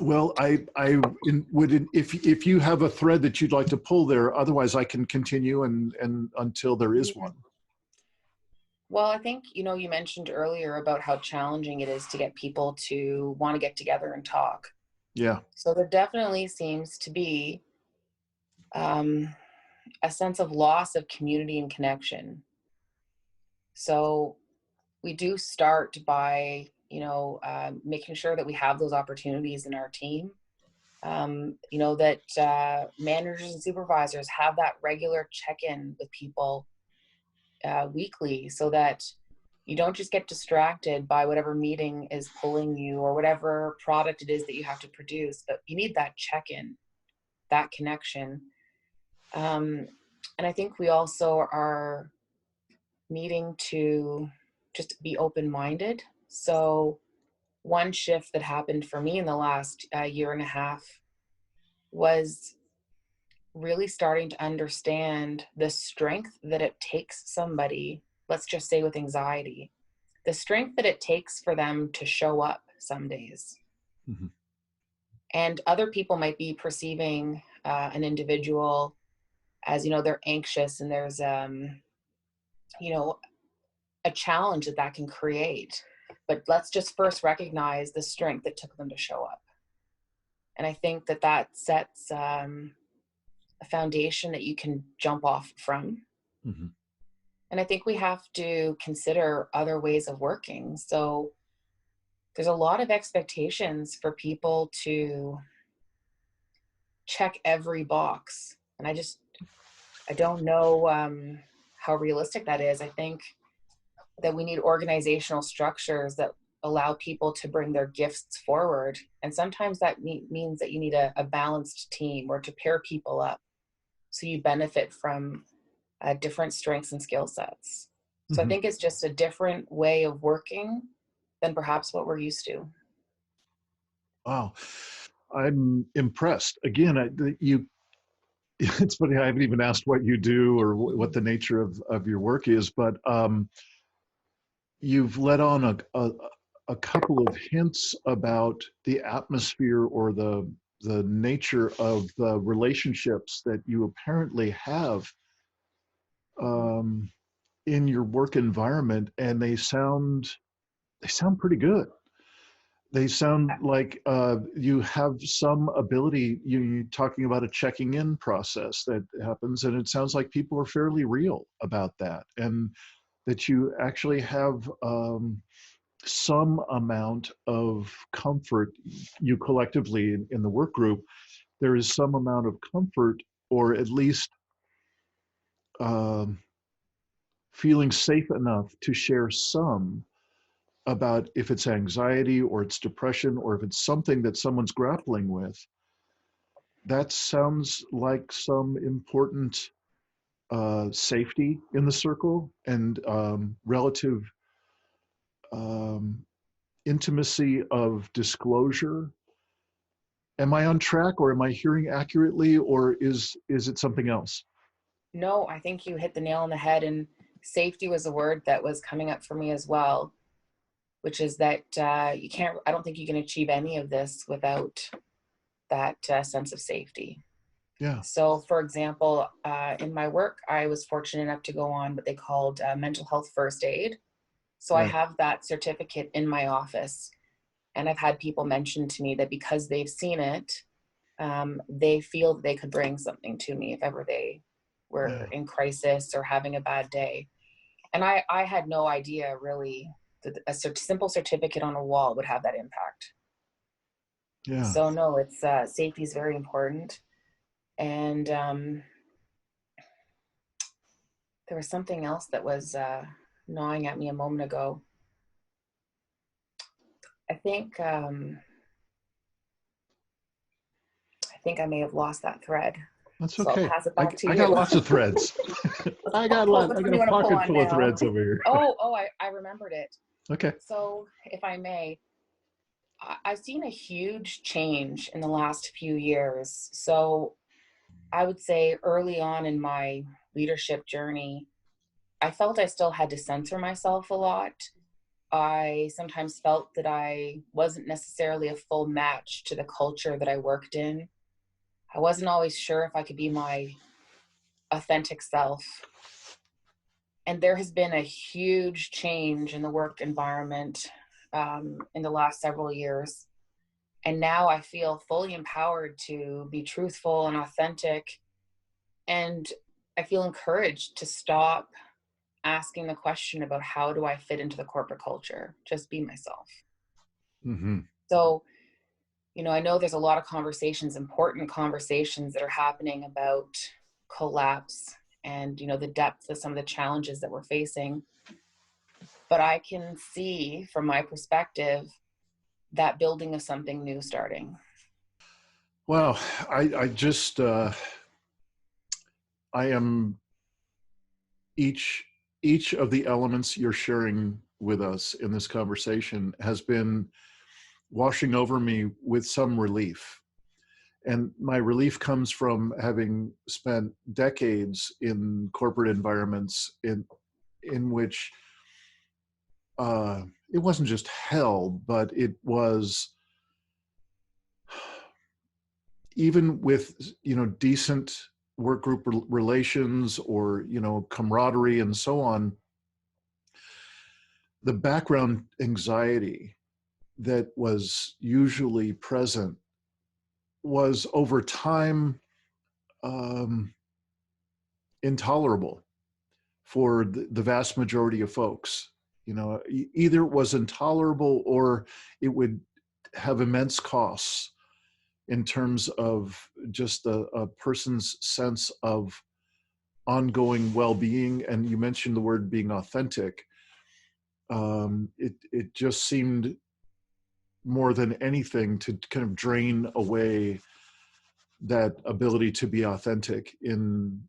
Well, if you have a thread that you'd like to pull there, otherwise I can continue and until there is one. Well, I think, you mentioned earlier about how challenging it is to get people to want to get together and talk. Yeah. So there definitely seems to be a sense of loss of community and connection. So we do start by, making sure that we have those opportunities in our team. That managers and supervisors have that regular check-in with people weekly, so that you don't just get distracted by whatever meeting is pulling you or whatever product it is that you have to produce, but you need that check-in, that connection. And I think we also are needing to just be open-minded. So one shift that happened for me in the last year and a half was really starting to understand the strength that it takes somebody, let's just say with anxiety, the strength that it takes for them to show up some days. Mm-hmm. And other people might be perceiving an individual as, they're anxious, and there's, a challenge that can create. but let's just first recognize the strength that took them to show up. And I think that that sets a foundation that you can jump off from. Mm-hmm. And I think we have to consider other ways of working. So there's a lot of expectations for people to check every box. And I don't know how realistic that is. I think that we need organizational structures that allow people to bring their gifts forward. And sometimes that means that you need a balanced team, or to pair people up so you benefit from different strengths and skill sets. So I think it's just a different way of working than perhaps what we're used to. Wow. I'm impressed. Again, it's funny, I haven't even asked what you do or what the nature of your work is, but you've let on a couple of hints about the atmosphere or the nature of the relationships that you apparently have in your work environment, and they sound pretty good. They sound like you have some ability. You're talking about a checking in process that happens, and it sounds like people are fairly real about that, and that you actually have some amount of comfort. You collectively in the work group, there is some amount of comfort, or at least feeling safe enough to share some about if it's anxiety or it's depression or if it's something that someone's grappling with. That sounds like some important safety in the circle and relative intimacy of disclosure. Am I on track, or am I hearing accurately, or is it something else? No, I think you hit the nail on the head, and safety was a word that was coming up for me as well, which is that I don't think you can achieve any of this without that sense of safety. Yeah. So for example, in my work, I was fortunate enough to go on what they called mental health first aid. So Right. I have that certificate in my office, and I've had people mention to me that because they've seen it, they feel that they could bring something to me if ever they were in crisis or having a bad day. And I had no idea really that a simple certificate on a wall would have that impact. Yeah. So no, it's safety is very important. And there was something else that was gnawing at me a moment ago. I think I may have lost that thread. That's So I'll okay. pass it back to you. I got lots of threads. I got a pocket full of threads over here. I remembered it. Okay. So if I may, I've seen a huge change in the last few years. So I would say early on in my leadership journey, I felt I still had to censor myself a lot. I sometimes felt that I wasn't necessarily a full match to the culture that I worked in. I wasn't always sure if I could be my authentic self. And there has been a huge change in the work environment in the last several years. And now I feel fully empowered to be truthful and authentic. And I feel encouraged to stop asking the question about how do I fit into the corporate culture, just be myself. Mm-hmm. So, I know there's a lot of conversations, important conversations that are happening about collapse and, the depth of some of the challenges that we're facing. But I can see from my perspective that building of something new starting. Well, I just, I am each of the elements you're sharing with us in this conversation has been washing over me with some relief. And my relief comes from having spent decades in corporate environments in which it wasn't just hell, but it was, even with decent work group relations or camaraderie and so on, the background anxiety that was usually present was over time intolerable for the vast majority of folks. You know, either it was intolerable or it would have immense costs in terms of just a person's sense of ongoing well-being. And you mentioned the word being authentic. It just seemed more than anything to kind of drain away that ability to be authentic in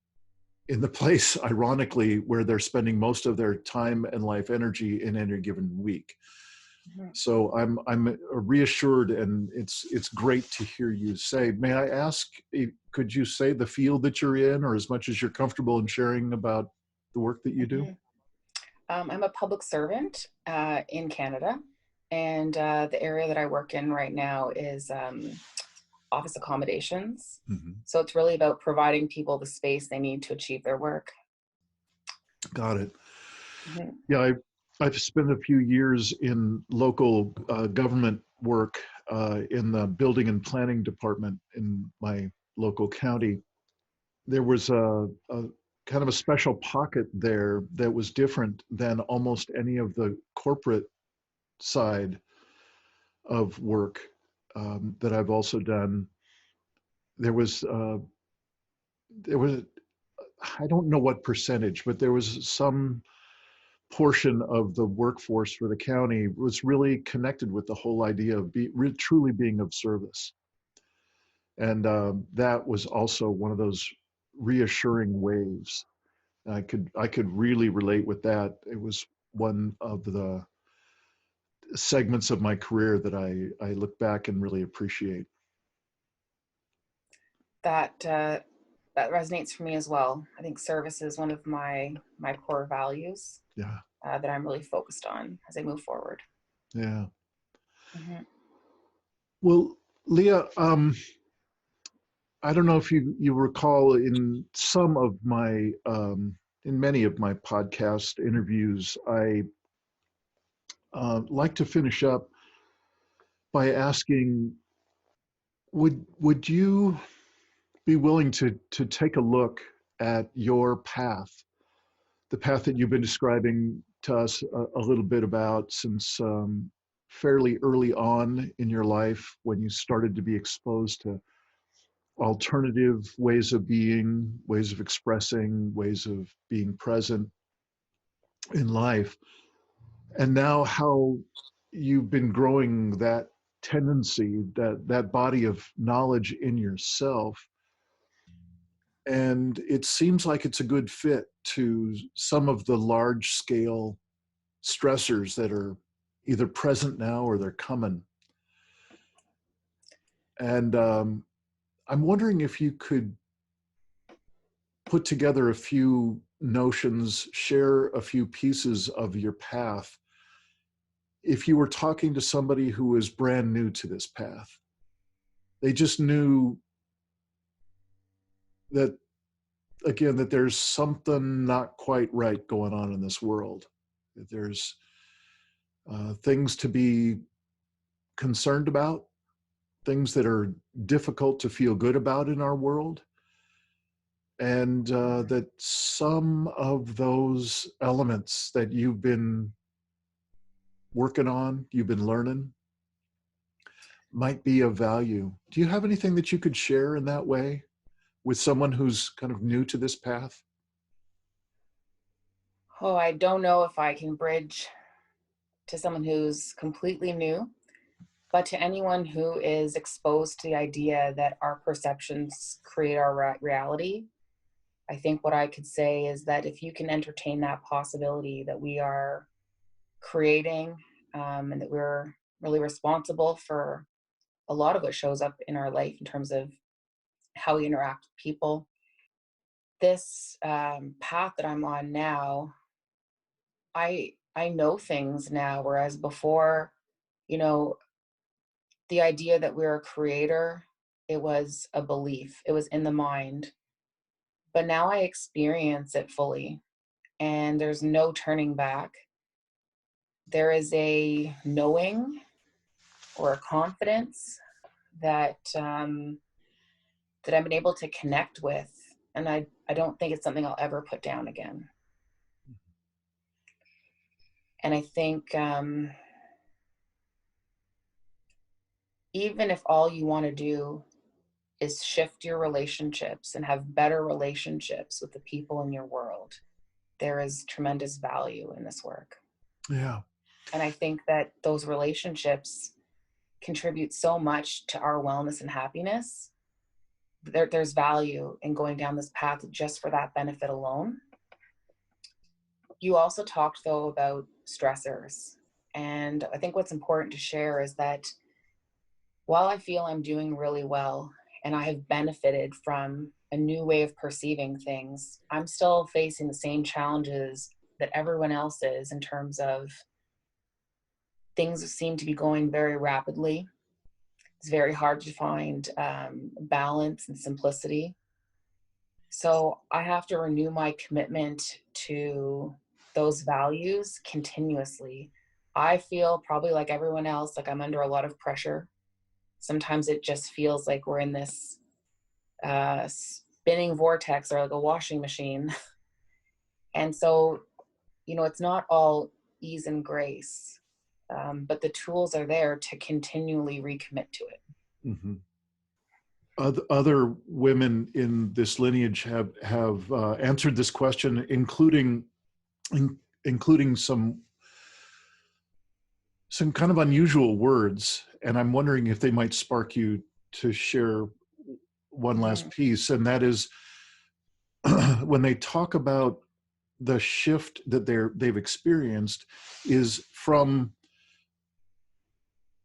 the place, ironically, where they're spending most of their time and life energy in any given week. Mhm. So I'm reassured, and it's great to hear you say. May I ask, could you say the field that you're in, or as much as you're comfortable in sharing about the work that you do? Mhm. I'm a public servant in Canada, and the area that I work in right now is office accommodations. Mm-hmm. So it's really about providing people the space they need to achieve their work. Got it. Mm-hmm. Yeah, I've spent a few years in local government work in the building and planning department in my local county. There was a kind of a special pocket there that was different than almost any of the corporate side of work that I've also done. There was I don't know what percentage, but there was some portion of the workforce for the county was really connected with the whole idea of truly being of service. And that was also one of those reassuring waves. I could really relate with that. It was one of the segments of my career that I look back and really appreciate. That resonates for me as well. I think service is one of my core values. Yeah. That I'm really focused on as I move forward. Yeah. Mm-hmm. Well, Lia, I don't know if you recall in some of my in many of my podcast interviews, I like to finish up by asking, would you be willing to take a look at your path, the path that you've been describing to us a little bit about since fairly early on in your life when you started to be exposed to alternative ways of being, ways of expressing, ways of being present in life, and now how you've been growing that tendency, that body of knowledge in yourself. And it seems like it's a good fit to some of the large scale stressors that are either present now or they're coming. And I'm wondering if you could put together a few notions, share a few pieces of your path. If you were talking to somebody who is brand new to this path, they just knew that, again, that there's something not quite right going on in this world, that there's things to be concerned about, things that are difficult to feel good about in our world, and that some of those elements that you've been working on, you've been learning, might be of value. Do you have anything that you could share in that way with someone who's kind of new to this path? Oh, I don't know if I can bridge to someone who's completely new, but to anyone who is exposed to the idea that our perceptions create our reality, I think what I could say is that if you can entertain that possibility that we are creating and that we're really responsible for a lot of what shows up in our life in terms of how we interact with people, this path that I'm on now, I know things now, whereas before, you know, the idea that we're a creator, it was a belief, it was in the mind. But now I experience it fully, and there's no turning back. there is a knowing or a confidence that that I've been able to connect with, and I don't think it's something I'll ever put down again. And I think even if all you want to do is shift your relationships and have better relationships with the people in your world, there is tremendous value in this work. Yeah. And I think that those relationships contribute so much to our wellness and happiness. There's value in going down this path just for that benefit alone. You also talked, though, about stressors. And I think what's important to share is that while I feel I'm doing really well and I have benefited from a new way of perceiving things, I'm still facing the same challenges that everyone else is in terms of things seem to be going very rapidly. It's very hard to find balance and simplicity. So I have to renew my commitment to those values continuously. I feel probably like everyone else, like I'm under a lot of pressure. Sometimes it just feels like we're in this spinning vortex or like a washing machine. And so, it's not all ease and grace, but the tools are there to continually recommit to it. Mm-hmm. Other women in this lineage have answered this question, including some kind of unusual words, and I'm wondering if they might spark you to share one last piece, and that is when they talk about the shift that they've experienced is from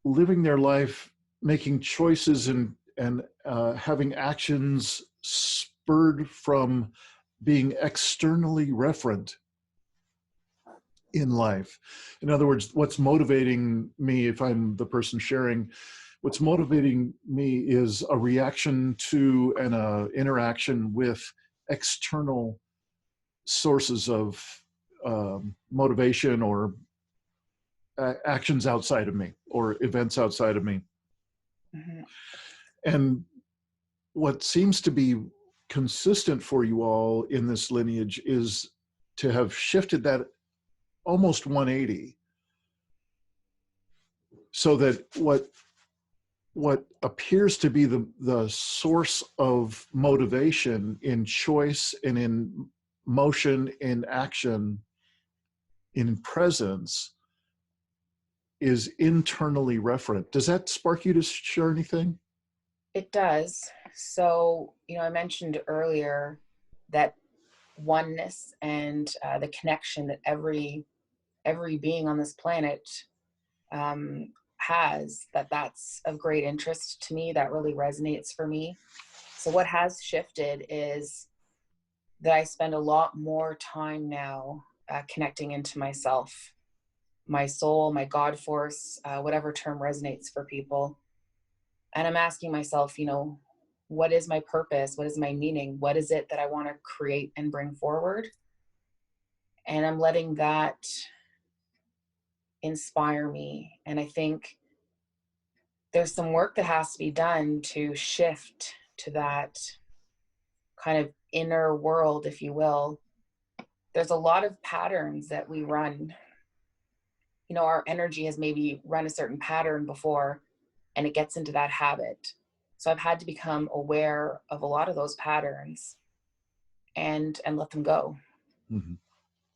living their life, making choices and having actions spurred from being externally referent in life. In other words, what's motivating me, if I'm the person sharing, what's motivating me is a reaction to and an interaction with external sources of motivation or actions outside of me or events outside of me. Mm-hmm. And what seems to be consistent for you all in this lineage is to have shifted that almost 180, so that what appears to be the source of motivation in choice and in motion, in action, in presence, is internally referent. Does that spark you to share anything? It does. So, I mentioned earlier that oneness and the connection that every being on this planet has, that's of great interest to me. That really resonates for me. So what has shifted is that I spend a lot more time now connecting into myself, my soul, my God force, whatever term resonates for people. And I'm asking myself, what is my purpose? What is my meaning? What is it that I want to create and bring forward? And I'm letting that inspire me. And I think there's some work that has to be done to shift to that kind of inner world, if you will. There's a lot of patterns that we run. Our energy has maybe run a certain pattern before, and it gets into that habit. So I've had to become aware of a lot of those patterns and let them go. Mm-hmm.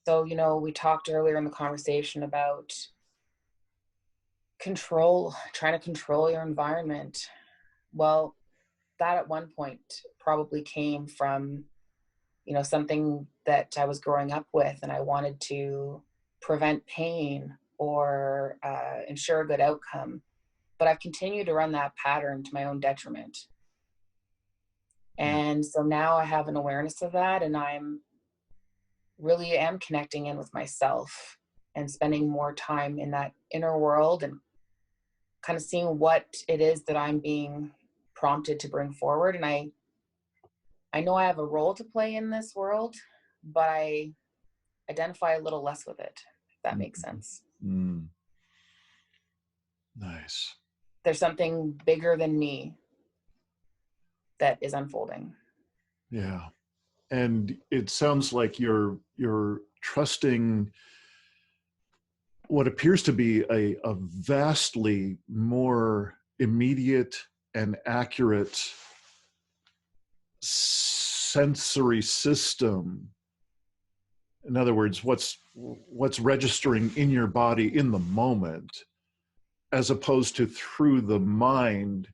So, we talked earlier in the conversation about trying to control your environment. Well, that at one point probably came from, something that I was growing up with, and I wanted to prevent pain or ensure a good outcome. But I've continued to run that pattern to my own detriment. And so now I have an awareness of that, and I'm really am connecting in with myself and spending more time in that inner world and kind of seeing what it is that I'm being prompted to bring forward. And I know I have a role to play in this world, but I identify a little less with it, if that makes sense. Mm. Nice. There's something bigger than me that is unfolding. Yeah. And it sounds like you're trusting what appears to be a vastly more immediate and accurate sensory system. In other words, what's registering in your body in the moment, as opposed to through the mind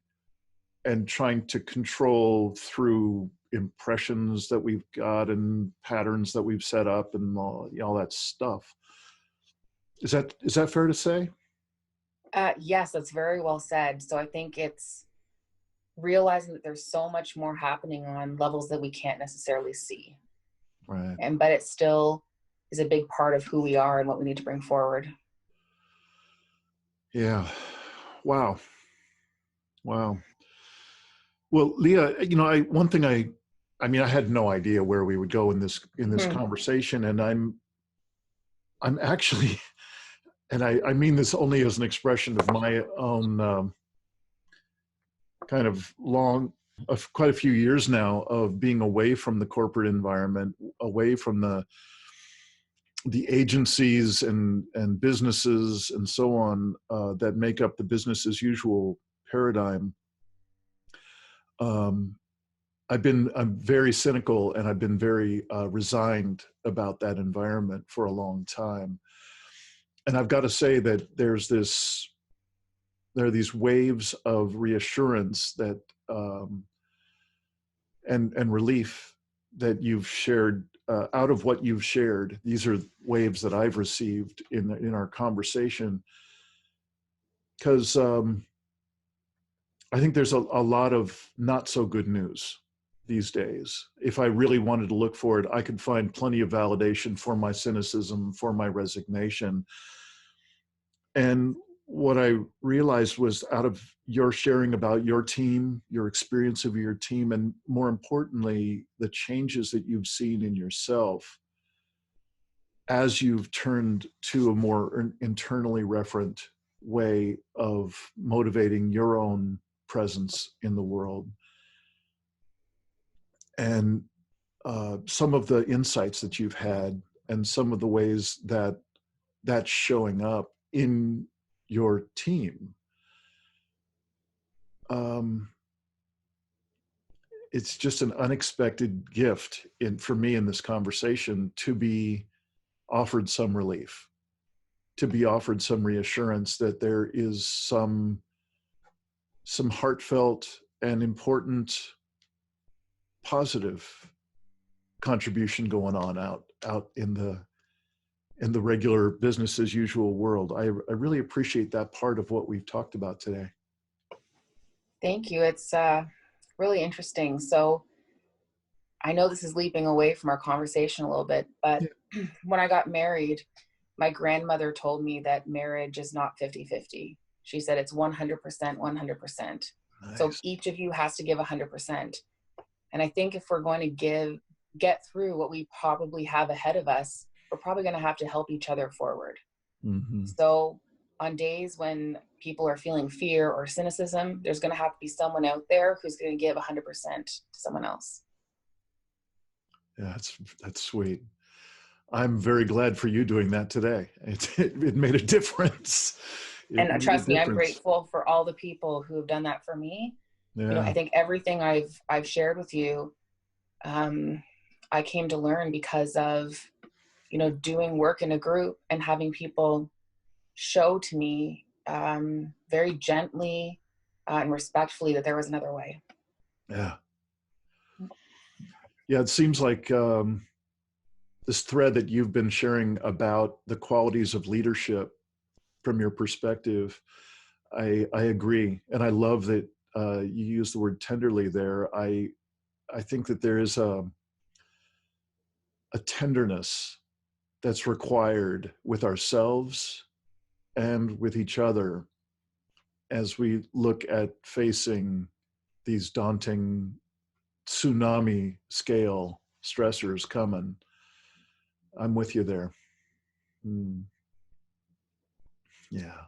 and trying to control through impressions that we've got and patterns that we've set up and all that stuff. Is that fair to say? Yes, that's very well said. So I think it's realizing that there's so much more happening on levels that we can't necessarily see. Right. But it still is a big part of who we are and what we need to bring forward. Yeah. Wow. Well, Lia, one thing I mean, I had no idea where we would go in this conversation, and I'm actually, and I mean this only as an expression of my own kind of quite a few years now of being away from the corporate environment, away from the agencies and businesses and so on that make up the business as usual paradigm. I'm very cynical, and I've been very resigned about that environment for a long time. And I've got to say that there are these waves of reassurance that and relief that you've shared out of what you've shared. These are waves that I've received in our conversation, because I think there's a lot of not so good news these days. If I really wanted to look for it, I could find plenty of validation for my cynicism, for my resignation. And what I realized was, out of your sharing about your team, your experience of your team, and more importantly, the changes that you've seen in yourself as you've turned to a more internally referent way of motivating your own presence in the world. And some of the insights that you've had, and some of the ways that that's showing up in your team. It's just an unexpected gift for me in this conversation to be offered some relief, to be offered some reassurance that there is some heartfelt and important positive contribution going on out in the regular business as usual world. I really appreciate that part of what we've talked about today. Thank you. It's really interesting. So I know this is leaping away from our conversation a little bit, but when I got married, my grandmother told me that marriage is not 50-50. She said it's 100%, 100%. Nice. So each of you has to give 100%. And I think if we're going to get through what we probably have ahead of us, we're probably going to have to help each other forward. Mm-hmm. So on days when people are feeling fear or cynicism, there's going to have to be someone out there who's going to give 100% to someone else. Yeah, that's sweet. I'm very glad for you doing that today. It made a difference. And trust me, I'm grateful for all the people who have done that for me. Yeah. I think everything I've shared with you, I came to learn because of, doing work in a group and having people show to me very gently and respectfully that there was another way. Yeah. Yeah, it seems like this thread that you've been sharing about the qualities of leadership from your perspective, I agree. And I love that you use the word tenderly there. I think that there is a tenderness that's required with ourselves and with each other as we look at facing these daunting tsunami scale stressors coming. I'm with you there. Yeah.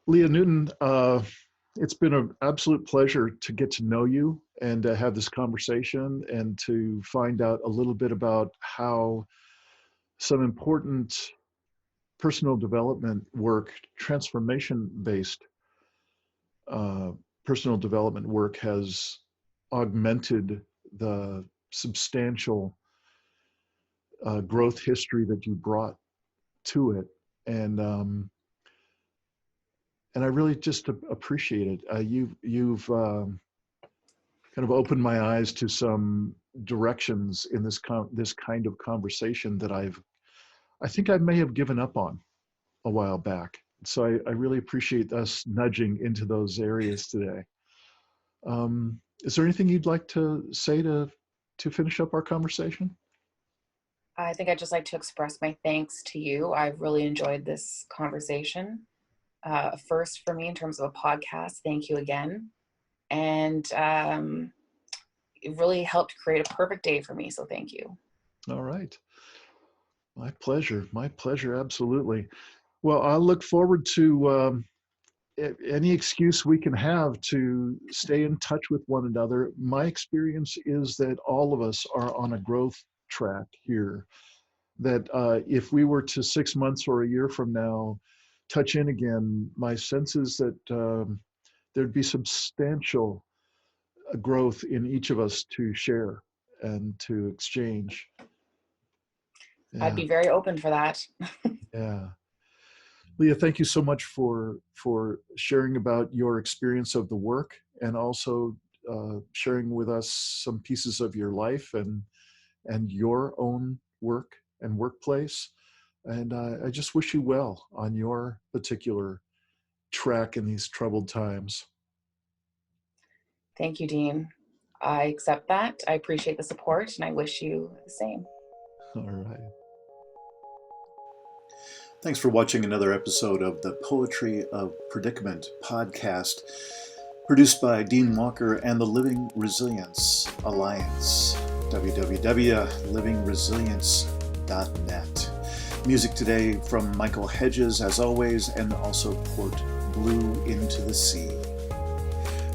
Lia Newton, it's been an absolute pleasure to get to know you and to have this conversation and to find out a little bit about how some important personal development work, transformation-based uh, personal development work has augmented the substantial growth history that you brought to it. And and I really just appreciate it. You've kind of opened my eyes to some directions in this kind of conversation that I think I may have given up on a while back. So I really appreciate us nudging into those areas today. Is there anything you'd like to say to finish up our conversation? I think I'd just like to express my thanks to you. I've really enjoyed this conversation. First for me in terms of a podcast, thank you again. And it really helped create a perfect day for me, so thank you. All right. My pleasure, absolutely. Well, I look forward to any excuse we can have to stay in touch with one another. My experience is that all of us are on a growth track here, that if we were to 6 months or a year from now touch in again, my sense is that there'd be substantial growth in each of us to share and to exchange. Yeah. I'd be very open for that. Yeah. Lia, thank you so much for sharing about your experience of the work, and also sharing with us some pieces of your life and your own work and workplace. And I just wish you well on your particular track in these troubled times. Thank you, Dean. I accept that. I appreciate the support, and I wish you the same. All right. Thanks for watching another episode of the Poetry of Predicament Podcast, produced by Dean Walker and the Living Resilience Alliance, www.livingresilience.net. Music today from Michael Hedges, as always, and also Port Blue Into the Sea.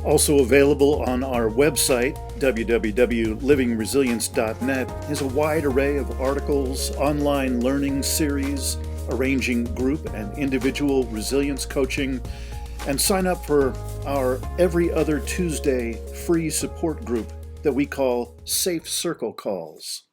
Also available on our website, www.livingresilience.net, is a wide array of articles, online learning series, arranging group and individual resilience coaching, and sign up for our every other Tuesday free support group that we call Safe Circle Calls.